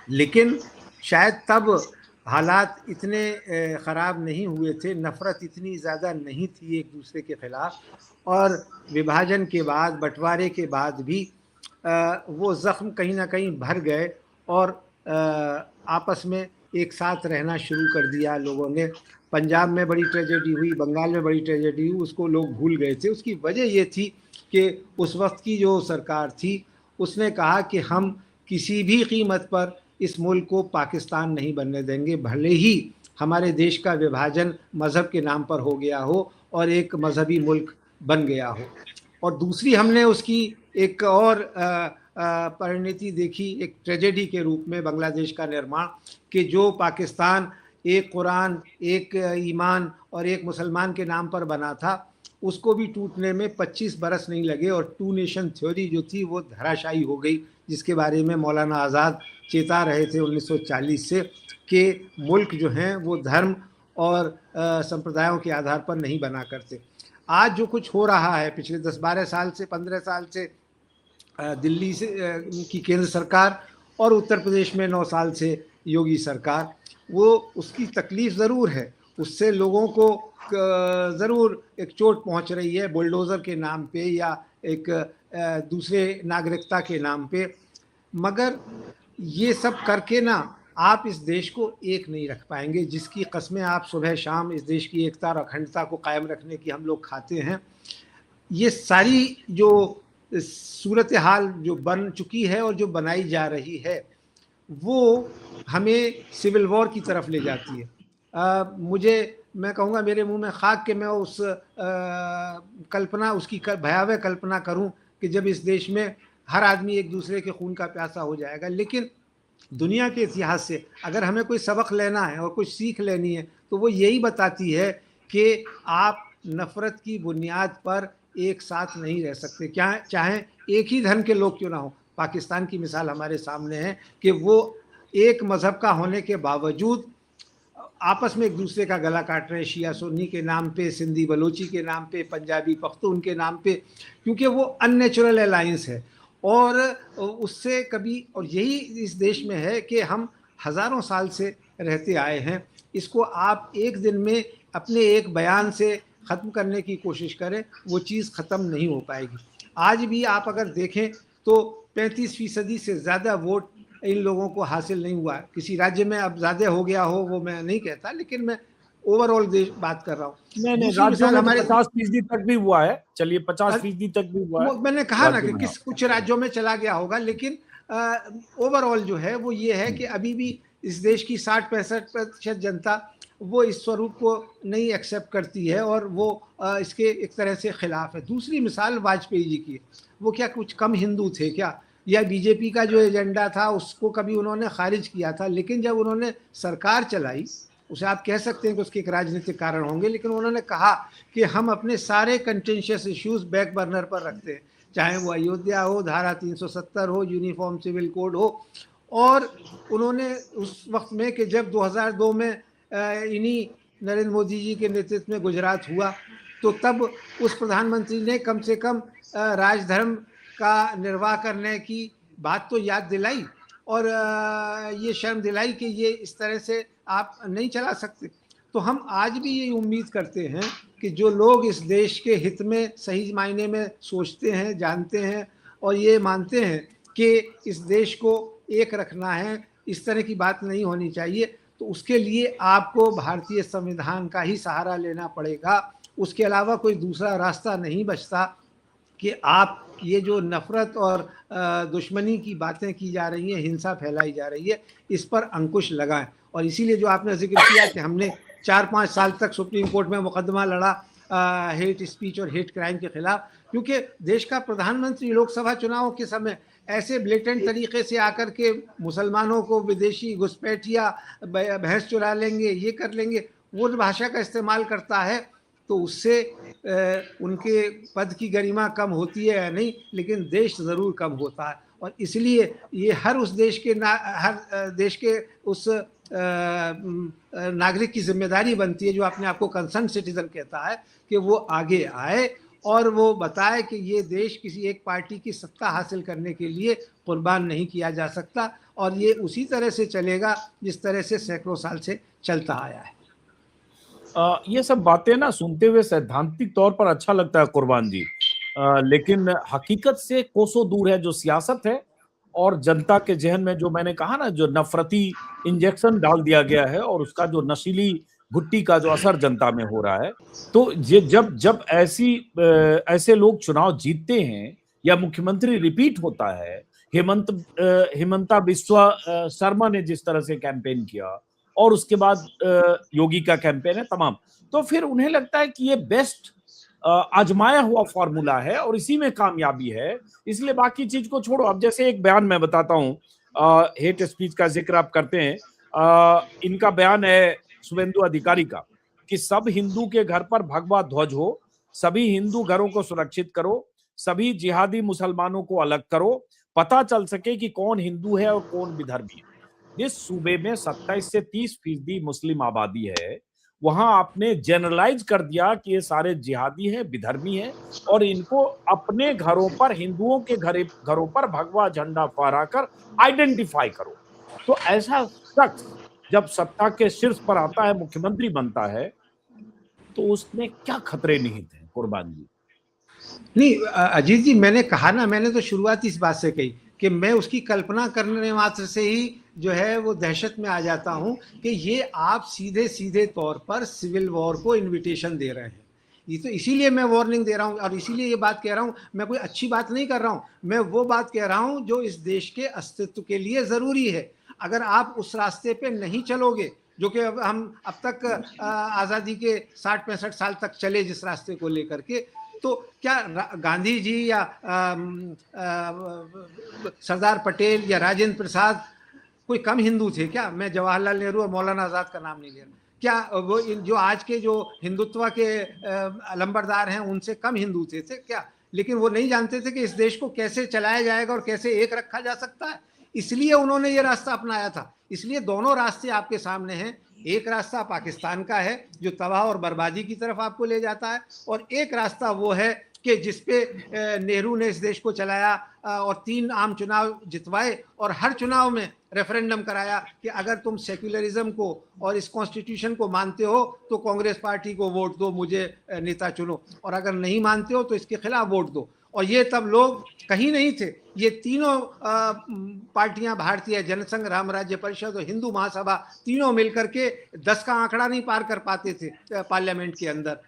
लेकिन शायद तब हालात इतने ख़राब नहीं हुए थे, नफ़रत इतनी ज़्यादा नहीं थी एक दूसरे के ख़िलाफ़, और विभाजन के बाद, बंटवारे के बाद भी वो ज़ख्म कहीं ना कहीं भर गए, और आपस में एक साथ रहना शुरू कर दिया लोगों ने। पंजाब में बड़ी ट्रेजेडी हुई, बंगाल में बड़ी ट्रेजेडी हुई, उसको लोग भूल गए थे। उसकी वजह ये थी कि उस वक्त की जो सरकार थी उसने कहा कि हम किसी भी कीमत पर इस मुल्क को पाकिस्तान नहीं बनने देंगे, भले ही हमारे देश का विभाजन मज़हब के नाम पर हो गया हो और एक मजहबी मुल्क बन गया हो। और दूसरी हमने उसकी एक और परिणति देखी, एक ट्रेजेडी के रूप में, बांग्लादेश का निर्माण, कि जो पाकिस्तान एक कुरान, एक ईमान और एक मुसलमान के नाम पर बना था, उसको भी टूटने में 25 बरस नहीं लगे, और 2 नेशन थ्योरी जो थी वो धराशायी हो गई, जिसके बारे में मौलाना आज़ाद चेता रहे थे 1940 से, कि मुल्क जो हैं वो धर्म और संप्रदायों के आधार पर नहीं बना करते। आज जो कुछ हो रहा है पिछले 10-12 साल से, 15 साल से दिल्ली से की केंद्र सरकार और उत्तर प्रदेश में 9 साल से योगी सरकार, वो उसकी तकलीफ ज़रूर है, उससे लोगों को ज़रूर एक चोट पहुंच रही है बुलडोज़र के नाम पे या एक दूसरे नागरिकता के नाम पे, मगर ये सब करके ना आप इस देश को एक नहीं रख पाएंगे, जिसकी कस्में आप सुबह शाम इस देश की एकता और अखंडता को कायम रखने की हम लोग खाते हैं। ये सारी जो सूरत हाल जो बन चुकी है और जो बनाई जा रही है, वो हमें सिविल वॉर की तरफ ले जाती है। मैं कहूँगा मेरे मुंह में खाक के मैं उस कल्पना, उसकी भयावह कल्पना करूं कि जब इस देश में हर आदमी एक दूसरे के खून का प्यासा हो जाएगा। लेकिन दुनिया के इतिहास से अगर हमें कोई सबक लेना है और कुछ सीख लेनी है तो वो यही बताती है कि आप नफ़रत की बुनियाद पर एक साथ नहीं रह सकते, क्या चाहे एक ही धर्म के लोग क्यों ना हो। पाकिस्तान की मिसाल हमारे सामने है कि वो एक मज़हब का होने के बावजूद आपस में एक दूसरे का गला काट रहे, शिया सुन्नी के नाम पे, सिंधी बलोची के नाम पे, पंजाबी पख्तून के नाम पे, क्योंकि वो अननेचुरल अलायंस है। और उससे कभी, और यही इस देश में है कि हम हज़ारों साल से रहते आए हैं, इसको आप एक दिन में अपने एक बयान से ख़त्म करने की कोशिश करें, वो चीज़ ख़त्म नहीं हो पाएगी। आज भी आप अगर देखें तो 35% से ज़्यादा वोट इन लोगों को हासिल नहीं हुआ है। किसी राज्य में अब ज़्यादा हो गया हो वो मैं नहीं कहता, लेकिन मैं ओवरऑल देश बात कर रहा हूँ। नहीं, राज्यों में हमारे 50% तक भी हुआ है। चलिए 50% तक भी हुआ है। मैंने कहा ना कि कुछ राज्यों में चला गया होगा, लेकिन ओवरऑल जो है वो ये है कि अभी भी इस देश की 60-65% जनता वो इस स्वरूप को नहीं एक्सेप्ट करती है और वो इसके एक तरह से खिलाफ है। दूसरी मिसाल वाजपेयी जी की, वो क्या कुछ कम हिंदू थे क्या? या बीजेपी का जो एजेंडा था उसको कभी उन्होंने खारिज किया था? लेकिन जब उन्होंने सरकार चलाई, उसे आप कह सकते हैं कि उसके एक राजनीतिक कारण होंगे, लेकिन उन्होंने कहा कि हम अपने सारे कंटेंशियस इश्यूज बैक बर्नर पर रखते हैं, चाहे वो अयोध्या हो, धारा 370 हो, यूनिफॉर्म सिविल कोड हो। और उन्होंने उस वक्त में कि जब 2002 में इन्हीं नरेंद्र मोदी जी के नेतृत्व में गुजरात हुआ, तो तब उस प्रधानमंत्री ने कम से कम राजधर्म का निर्वाह करने की बात तो याद दिलाई और ये शर्म दिलाई कि ये इस तरह से आप नहीं चला सकते। तो हम आज भी ये उम्मीद करते हैं कि जो लोग इस देश के हित में सही मायने में सोचते हैं, जानते हैं और ये मानते हैं कि इस देश को एक रखना है, इस तरह की बात नहीं होनी चाहिए, तो उसके लिए आपको भारतीय संविधान का ही सहारा लेना पड़ेगा। उसके अलावा कोई दूसरा रास्ता नहीं बचता कि आप ये जो नफ़रत और दुश्मनी की बातें की जा रही हैं, हिंसा फैलाई जा रही है, इस पर अंकुश लगाएं। और इसीलिए जो आपने जिक्र किया कि हमने 4-5 साल तक सुप्रीम कोर्ट में मुकदमा लड़ा हेट स्पीच और हेट क्राइम के खिलाफ, क्योंकि देश का प्रधानमंत्री लोकसभा चुनाव के समय ऐसे ब्लेटेंट तरीके से आकर के मुसलमानों को विदेशी घुसपैठिया भैंस चुरा लेंगे, ये कर लेंगे, वो भाषा का इस्तेमाल करता है, तो उससे उनके पद की गरिमा कम होती है या नहीं, लेकिन देश ज़रूर कम होता है। और इसलिए ये हर उस देश के हर देश के उस नागरिक की जिम्मेदारी बनती है जो अपने आप को कंसर्न सिटीजन कहता है, कि वो आगे आए और वो बताए कि ये देश किसी एक पार्टी की सत्ता हासिल करने के लिए कुर्बान नहीं किया जा सकता, और ये उसी तरह से चलेगा जिस तरह से सैकड़ों साल से चलता आया है। ये सब बातें ना सुनते हुए सैद्धांतिक तौर पर अच्छा लगता है कुर्बान जी, लेकिन हकीकत से कोसों दूर है जो सियासत है और जनता के जहन में, जो मैंने कहा ना, जो नफरती इंजेक्शन डाल दिया गया है और उसका जो नशीली भुट्टी का जो असर जनता में हो रहा है। तो ये जब ऐसे लोग चुनाव जीतते हैं या मुख्यमंत्री रिपीट होता है, हिमंता बिस्वा शर्मा ने जिस तरह से कैंपेन किया और उसके बाद योगी का कैंपेन है तमाम, तो फिर उन्हें लगता है कि ये बेस्ट आजमाया हुआ फॉर्मूला है और इसी में कामयाबी है, इसलिए बाकी चीज को छोड़ो। अब जैसे एक बयान मैं बताता हूँ, हेट स्पीच का जिक्र आप करते हैं, इनका बयान है शुभेंदु अधिकारी का कि सब हिंदू के घर पर भगवा ध्वज हो, सभी हिंदू घरों को सुरक्षित करो, सभी जिहादी मुसलमानों को अलग करो, पता चल सके कि कौन हिंदू है और कौन विधर्मी है। जिस सूबे में 27 से 30% मुस्लिम आबादी है, वहां आपने जनरलाइज कर दिया कि ये सारे जिहादी हैं, विधर्मी हैं और इनको अपने घरों पर, हिंदुओं के घरों पर भगवा झंडा फहराकर आइडेंटिफाई करो। तो ऐसा शख्स जब सत्ता के शीर्ष पर आता है, मुख्यमंत्री बनता है, तो उसमें क्या खतरे निहित हैं कुर्बान जी? नहीं अजीत जी, मैंने कहा ना, मैंने तो शुरुआत इस बात से कही कि मैं उसकी कल्पना करने मात्र से ही जो है वो दहशत में आ जाता हूं कि ये आप सीधे सीधे तौर पर सिविल वॉर को इनविटेशन दे रहे हैं। ये तो इसीलिए मैं वार्निंग दे रहा हूं और इसीलिए ये बात कह रहा हूं। मैं कोई अच्छी बात नहीं कर रहा हूं, मैं वो बात कह रहा हूं जो इस देश के अस्तित्व के लिए ज़रूरी है। अगर आप उस रास्ते पे नहीं चलोगे, जो कि हम अब तक आज़ादी के 60-65 साल तक चले जिस रास्ते को लेकर के, तो क्या गांधी जी या सरदार पटेल या राजेंद्र प्रसाद कोई कम हिंदू थे क्या? मैं जवाहरलाल नेहरू और मौलाना आज़ाद का नाम नहीं ले रहा। क्या वो जो आज के जो हिंदुत्व के अलंबरदार हैं उनसे कम हिंदू थे क्या? लेकिन वो नहीं जानते थे कि इस देश को कैसे चलाया जाएगा और कैसे एक रखा जा सकता है, इसलिए उन्होंने ये रास्ता अपनाया था। इसलिए दोनों रास्ते आपके सामने हैं। एक रास्ता पाकिस्तान का है जो तबाह और बर्बादी की तरफ आपको ले जाता है, और एक रास्ता वो है कि जिसपे नेहरू ने इस देश को चलाया और 3 आम चुनाव जितवाए और हर चुनाव में रेफरेंडम कराया कि अगर तुम सेक्युलरिज्म को और इस कॉन्स्टिट्यूशन को मानते हो तो कांग्रेस पार्टी को वोट दो, मुझे नेता चुनो, और अगर नहीं मानते हो तो इसके खिलाफ वोट दो। और ये तब लोग कहीं नहीं थे, ये तीनों पार्टियां, भारतीय जनसंघ, राम राज्य परिषद और हिंदू महासभा, तीनों मिलकर के 10 का आंकड़ा नहीं पार कर पाते थे पार्लियामेंट के अंदर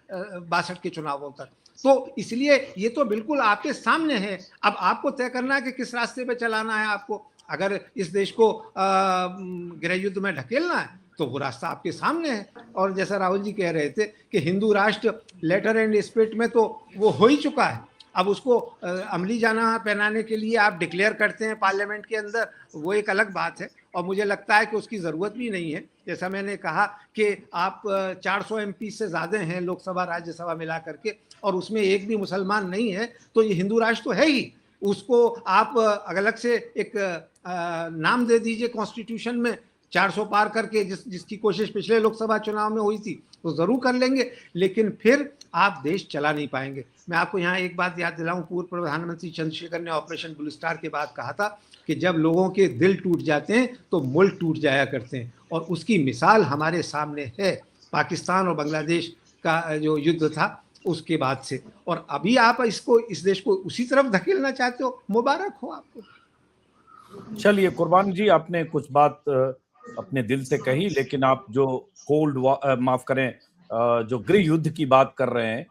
62 के चुनावों तक। तो इसलिए ये तो बिल्कुल आपके सामने है। अब आपको तय करना है कि किस रास्ते पे चलाना है आपको। अगर इस देश को गृह युद्ध में ढकेलना है तो वो रास्ता आपके सामने है। और जैसा राहुल जी कह रहे थे कि हिंदू राष्ट्र लेटर एंड स्पिरिट में तो वो हो ही चुका है। अब उसको अमली जाना पहनाने के लिए आप डिक्लेयर करते हैं पार्लियामेंट के अंदर, वो एक अलग बात है और मुझे लगता है कि उसकी ज़रूरत भी नहीं है। जैसा मैंने कहा कि आप 400 MP से ज़्यादा हैं लोकसभा राज्यसभा मिला करके, और उसमें एक भी मुसलमान नहीं है, तो ये हिंदू राष्ट्र तो है ही। उसको आप अलग से एक नाम दे दीजिए कॉन्स्टिट्यूशन में, 400 पार करके, जिसकी कोशिश पिछले लोकसभा चुनाव में हुई थी, तो ज़रूर कर लेंगे, लेकिन फिर आप देश चला नहीं पाएंगे। मैं आपको यहाँ एक बात याद दिलाऊं, पूर्व प्रधानमंत्री चंद्रशेखर ने ऑपरेशन ब्लू स्टार के बाद कहा था कि जब लोगों के दिल टूट जाते हैं तो मुल्क टूट जाया करते हैं, और उसकी मिसाल हमारे सामने है पाकिस्तान और बांग्लादेश का जो युद्ध था उसके बाद से। और अभी आप इस देश को उसी तरफ धकेलना चाहते हो, मुबारक हो आपको। चलिए कुर्बान जी, आपने कुछ बात अपने दिल से कही, लेकिन आप जो माफ करें, जो गृह युद्ध की बात कर रहे हैं,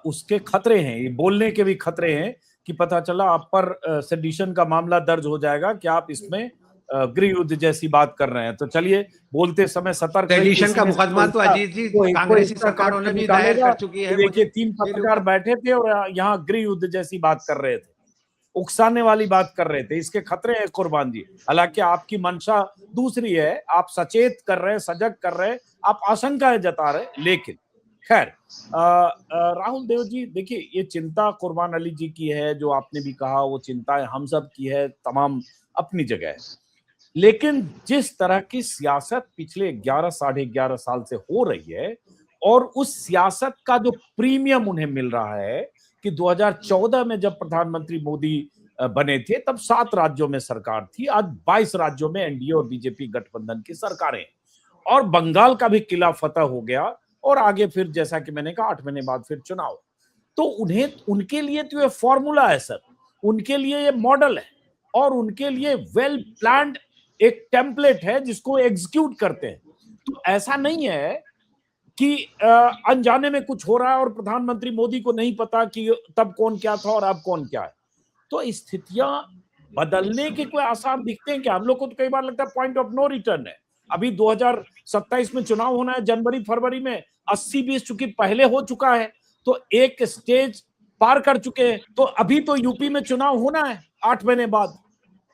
उसके खतरे हैं, ये बोलने के भी खतरे हैं कि पता चला आप पर सेडिशन का मामला दर्ज हो जाएगा कि आप इसमें गृह युद्ध जैसी बात कर रहे हैं। तो चलिए बोलते समय सतर्क, सेडिशन का मुकदमा तो अजीत जी कांग्रेसी सरकारों ने भी दायर कर चुकी है। देखिए 3 पत्रकार बैठे थे और यहाँ गृह युद्ध जैसी बात कर रहे थे, उकसाने वाली बात कर रहे थे। इसके खतरे हैं कुर्बान जी। हालांकि आपकी मंशा दूसरी है, आप सचेत कर रहे हैं, सजग कर रहे हैं, आप आशंकाएं जता रहे हैं। लेकिन खैर राहुल देव जी, देखिए ये चिंता कुर्बान अली जी की है, जो आपने भी कहा वो चिंताएं हम सब की है, तमाम अपनी जगह है। लेकिन जिस तरह की सियासत पिछले 11 साढ़े 11 साल से हो रही है, और उस सियासत का जो प्रीमियम उन्हें मिल रहा है कि 2014 में जब प्रधानमंत्री मोदी बने थे तब 7 राज्यों में सरकार थी, आज 22 राज्यों में एनडीए और बीजेपी गठबंधन की सरकारें, और बंगाल का भी किला फतह हो गया, और आगे फिर जैसा कि मैंने कहा 8 महीने बाद फिर चुनाव। तो उनके लिए तो ये फॉर्मूला है सर, उनके लिए ये मॉडल है, और उनके लिए वेल प्लान्ड एक टेम्पलेट है जिसको एग्जीक्यूट करते हैं। तो ऐसा नहीं है कि अनजाने में कुछ हो रहा है और प्रधानमंत्री मोदी को नहीं पता कि तब कौन क्या था और अब कौन क्या है। तो स्थितियां बदलने के कोई आसार दिखते हैं क्या? हम लोग को तो कई बार लगता है पॉइंट ऑफ नो रिटर्न है। अभी 2027 में चुनाव होना है, जनवरी फरवरी में 80-20 चुकी पहले हो चुका है, तो एक स्टेज पार कर चुके हैं। तो अभी तो यूपी में चुनाव होना है 8 महीने बाद,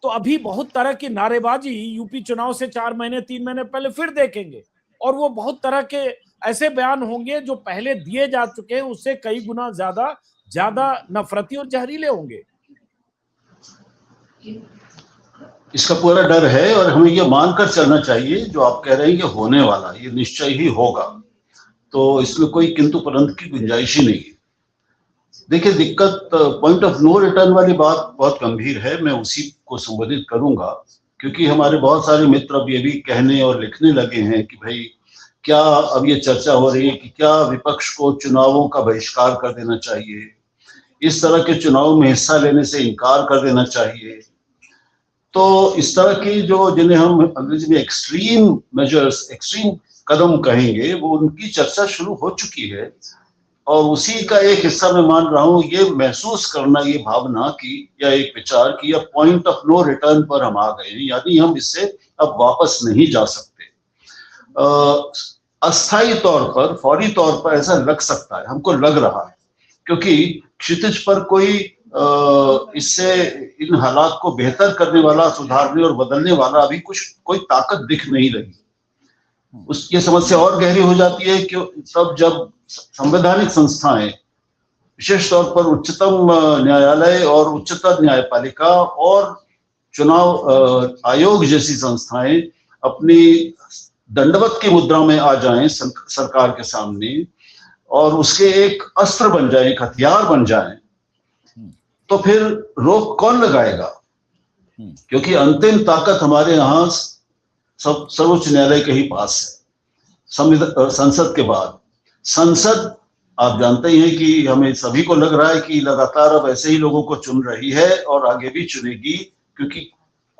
तो अभी बहुत तरह की नारेबाजी यूपी चुनाव से 4 महीने 3 महीने पहले फिर देखेंगे, और वो बहुत तरह के ऐसे बयान होंगे जो पहले दिए जा चुके हैं उससे कई गुना ज्यादा नफरती और जहरीले होंगे। इसका पूरा डर है, और हमें ये मानकर चलना चाहिए जो आप कह रहे हैं ये होने वाला, ये निश्चय ही होगा। तो इसमें कोई किंतु परंतु की गुंजाइश ही नहीं है। देखिए, दिक्कत पॉइंट ऑफ नो रिटर्न वाली बात बहुत गंभीर है, मैं उसी को संबोधित करूंगा, क्योंकि हमारे बहुत सारे मित्र अब ये भी कहने और लिखने लगे हैं कि भाई क्या अब ये चर्चा हो रही है कि क्या विपक्ष को चुनावों का बहिष्कार कर देना चाहिए, इस तरह के चुनाव में हिस्सा लेने से इनकार कर देना चाहिए। तो इस तरह की जो जिन्हें हम अंग्रेजी में एक्सट्रीम मेजर्स, एक्सट्रीम कदम कहेंगे, वो उनकी चर्चा शुरू हो चुकी है। और उसी का एक हिस्सा मैं मान रहा हूं, ये महसूस करना, ये भावना की या एक विचार की या पॉइंट ऑफ नो रिटर्न पर हम आ गए हैं, यानी हम इससे अब वापस नहीं जा सकते। अस्थायी तौर पर, फौरी तौर पर ऐसा लग सकता है, हमको लग रहा है, क्योंकि क्षितिज पर कोई इससे इन हालात को बेहतर करने वाला, सुधारने और बदलने वाला अभी कोई ताकत दिख नहीं रही। ये समस्या और गहरी हो जाती है कि तब जब संवैधानिक संस्थाएं, विशेष तौर पर उच्चतम न्यायालय और उच्चतर न्यायपालिका और चुनाव आयोग जैसी संस्थाएं अपनी दंडवत की मुद्रा में आ जाएं सरकार के सामने और उसके एक अस्त्र बन जाए, एक हथियार बन जाए, तो फिर रोक कौन लगाएगा? क्योंकि अंतिम ताकत हमारे यहाँ सर्वोच्च न्यायालय के ही पास है, संसद के बाद। संसद, आप जानते ही हैं कि हमें सभी को लग रहा है कि लगातार अब ऐसे ही लोगों को चुन रही है और आगे भी चुनेगी, क्योंकि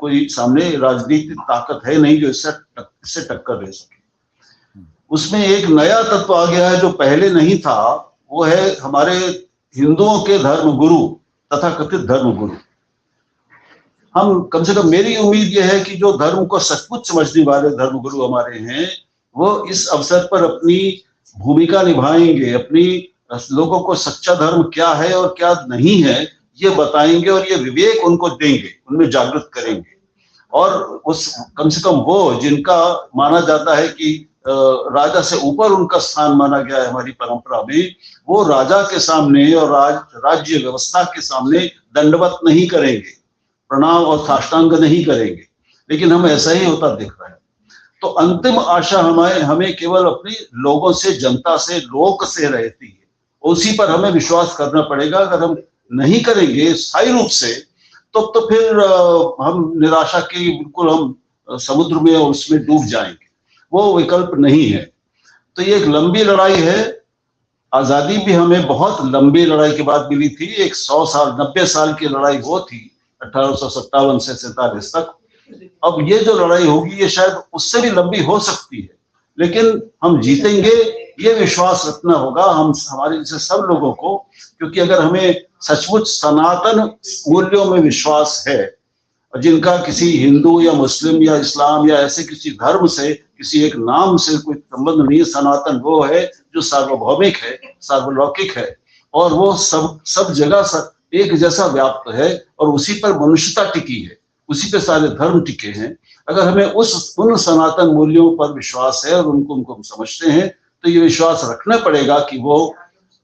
कोई सामने राजनीतिक ताकत है नहीं जो इससे टक्कर दे सके। उसमें एक नया तत्व आ गया है जो पहले नहीं था, वो है हमारे हिंदुओं के धर्मगुरु, तथाकथित धर्मगुरु। हम, कम से कम मेरी उम्मीद यह है कि जो धर्म को सचमुच समझने वाले धर्मगुरु हमारे हैं, वो इस अवसर पर अपनी भूमिका निभाएंगे, अपनी लोगों को सच्चा धर्म क्या है और क्या नहीं है ये बताएंगे और ये विवेक उनको देंगे, उनमें जागृत करेंगे। और उस, कम से कम वो जिनका माना जाता है कि राजा से ऊपर उनका स्थान माना गया है हमारी परंपरा में, वो राजा के सामने और राज्य व्यवस्था के सामने दंडवत नहीं करेंगे, प्रणाम और साष्टांग नहीं करेंगे, लेकिन हम ऐसा ही होता दिख रहा है। तो अंतिम आशा हमें केवल अपने लोगों से, जनता से, लोक से रहती है, उसी पर हमें विश्वास करना पड़ेगा। अगर हम नहीं करेंगे स्थायी रूप से, तो फिर हम निराशा के बिल्कुल हम समुद्र में और उसमें डूब जाएंगे, वो विकल्प नहीं है। तो ये एक लंबी लड़ाई है। आजादी भी हमें बहुत लंबी लड़ाई के बाद मिली थी, एक 100 साल 90 साल की लड़ाई वो थी 1857 से 47 तक। अब ये जो लड़ाई होगी ये शायद उससे भी लंबी हो सकती है, लेकिन हम जीतेंगे ये विश्वास रखना होगा हमारे जैसे सब लोगों को, क्योंकि अगर हमें सचमुच सनातन मूल्यों में विश्वास है, जिनका किसी हिंदू या मुस्लिम या इस्लाम या ऐसे किसी धर्म से, किसी एक नाम से कोई संबंध नहीं है, सनातन वो है जो सार्वभौमिक है, सार्वलौकिक है और वो सब जगह एक जैसा व्याप्त है और उसी पर मनुष्यता टिकी है, उसी पे सारे धर्म टिके हैं। अगर हमें उन सनातन मूल्यों पर विश्वास है और उनको हम समझते हैं, तो ये विश्वास रखना पड़ेगा कि वो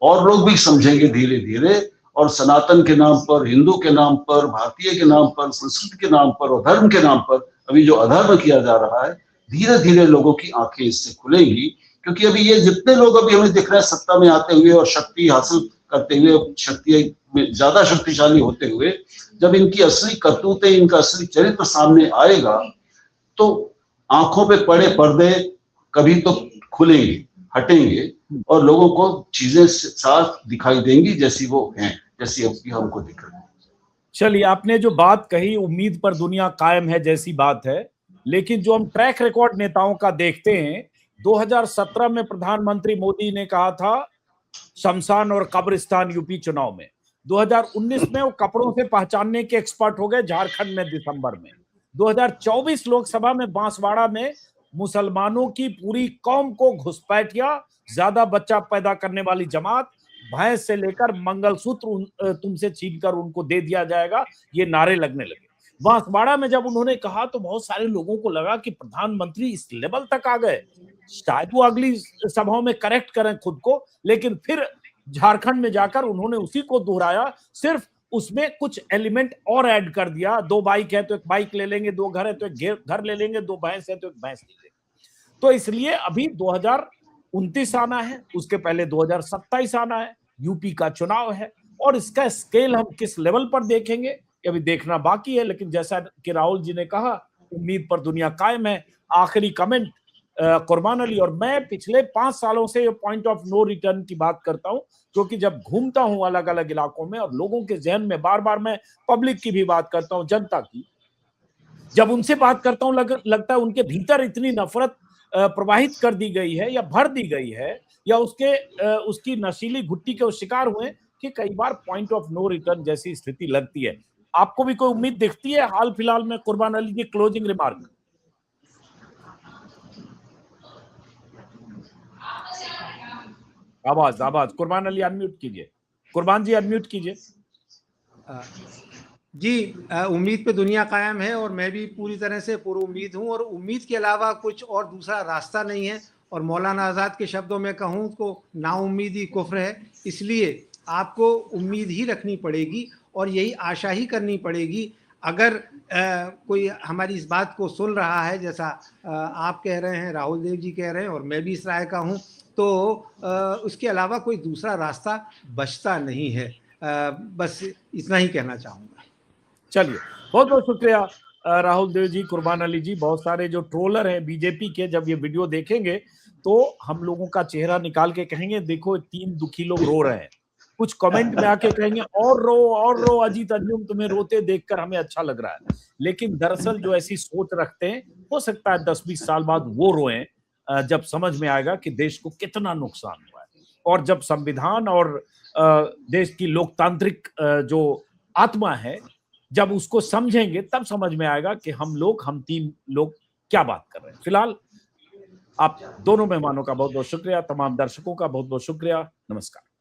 और लोग भी समझेंगे धीरे धीरे, और सनातन के नाम पर, हिंदू के नाम पर, भारतीय के नाम पर, संस्कृत के नाम पर और धर्म के नाम पर अभी जो अधर्म किया जा रहा है, धीरे धीरे लोगों की आंखें इससे खुलेंगी। क्योंकि अभी ये जितने लोग अभी हमें दिख रहे हैं सत्ता में आते हुए और शक्ति हासिल करते हुए, शक्ति में ज्यादा शक्तिशाली होते हुए, जब इनकी असली करतूतें, इनका असली चरित्र सामने आएगा, तो आंखों पे पड़े पर्दे कभी तो खुलेंगे, हटेंगे और लोगों को चीजें साफ दिखाई देंगी जैसी वो हैं, जैसी अभी हमको दिख रही है। चलिए, आपने जो बात कही, उम्मीद पर दुनिया कायम है जैसी बात है, लेकिन जो हम ट्रैक रिकॉर्ड नेताओं का देखते हैं, 2017 में प्रधानमंत्री मोदी ने कहा था शमशान और कब्रिस्तान यूपी चुनाव में, 2019 में वो कपड़ों से पहचानने के एक्सपर्ट हो गए झारखंड में दिसंबर में, 2024 लोकसभा में बांसवाड़ा में मुसलमानों की पूरी कौम को घुसपैठिया, ज्यादा बच्चा पैदा करने वाली जमात, भैंस से लेकर मंगलसूत्र तुमसे छीनकर उनको दे दिया जाएगा, ये नारे लगने लगे। बांसवाड़ा में जब उन्होंने कहा तो बहुत सारे लोगों को लगा कि प्रधानमंत्री इस लेवल तक आ गए, शायद वो अगली सभाओं में करेक्ट करें खुद को, लेकिन फिर झारखंड में जाकर उन्होंने उसी को दोहराया, सिर्फ उसमें कुछ एलिमेंट और ऐड कर दिया, 2 बाइक है तो एक बाइक ले लेंगे, 2 घर है तो एक घर ले लेंगे, 2 भैंस है तो एक भैंस ले लेंगे। तो इसलिए अभी 2029 आना है, उसके पहले 2027 आना है, यूपी का चुनाव है, और इसका स्केल हम किस लेवल पर देखेंगे ये अभी देखना बाकी है। लेकिन जैसा कि राहुल जी ने कहा, उम्मीद पर दुनिया कायम है। आखिरी कमेंट कुर्बान अली, और मैं पिछले 5 सालों से पॉइंट ऑफ नो रिटर्न की बात करता हूं, क्योंकि जब घूमता हूं अलग अलग इलाकों में और लोगों के जहन में बार बार, मैं पब्लिक की भी बात करता हूं, जनता की, जब उनसे बात करता हूं लगता है उनके भीतर इतनी नफरत प्रवाहित कर दी गई है या भर दी गई है, या उसकी नशीली घुट्टी के शिकार हुए, कि कई बार पॉइंट ऑफ नो रिटर्न जैसी स्थिति लगती है। आपको भी कोई उम्मीद दिखती है हाल फिलहाल में? कुर्बान अली जी, क्लोजिंग रिमार्क। आवाज कुर्बान अली अनम्यूट कीजिए, कुर्बान जी अनम्यूट कीजिए। जी, उम्मीद पे दुनिया कायम है और मैं भी पूरी तरह से पुरुम्मीद हूँ, और उम्मीद के अलावा कुछ और दूसरा रास्ता नहीं है। और मौलाना आज़ाद के शब्दों में कहूँ तो नाउम्मीदी कुफ्र है। इसलिए आपको उम्मीद ही रखनी पड़ेगी और यही आशा ही करनी पड़ेगी। अगर कोई हमारी इस बात को सुन रहा है, जैसा आप कह रहे हैं, राहुल देव जी कह रहे हैं, और मैं भी इस राय का हूँ, तो उसके अलावा कोई दूसरा रास्ता बचता नहीं है। बस इतना ही कहना चाहूँगा। चलिए, बहुत बहुत शुक्रिया राहुल देव जी, कुर्बान अली जी। बहुत सारे जो ट्रोलर हैं बीजेपी के, जब ये वीडियो देखेंगे तो हम लोगों का चेहरा निकाल के कहेंगे, देखो 3 दुखी लोग रो रहे हैं। कुछ कमेंट में आके कहेंगे और रो अजीत अंजुम, तुम्हें रोते देखकर हमें अच्छा लग रहा है। लेकिन दरअसल जो ऐसी सोच रखते हैं, हो सकता है 10-20 साल बाद वो रोएं, जब समझ में आएगा कि देश को कितना नुकसान हुआ है। और जब संविधान और देश की लोकतांत्रिक जो आत्मा है, जब उसको समझेंगे, तब समझ में आएगा कि हम 3 लोग क्या बात कर रहे हैं। फिलहाल आप दोनों मेहमानों का बहुत बहुत शुक्रिया, तमाम दर्शकों का बहुत बहुत शुक्रिया। नमस्कार।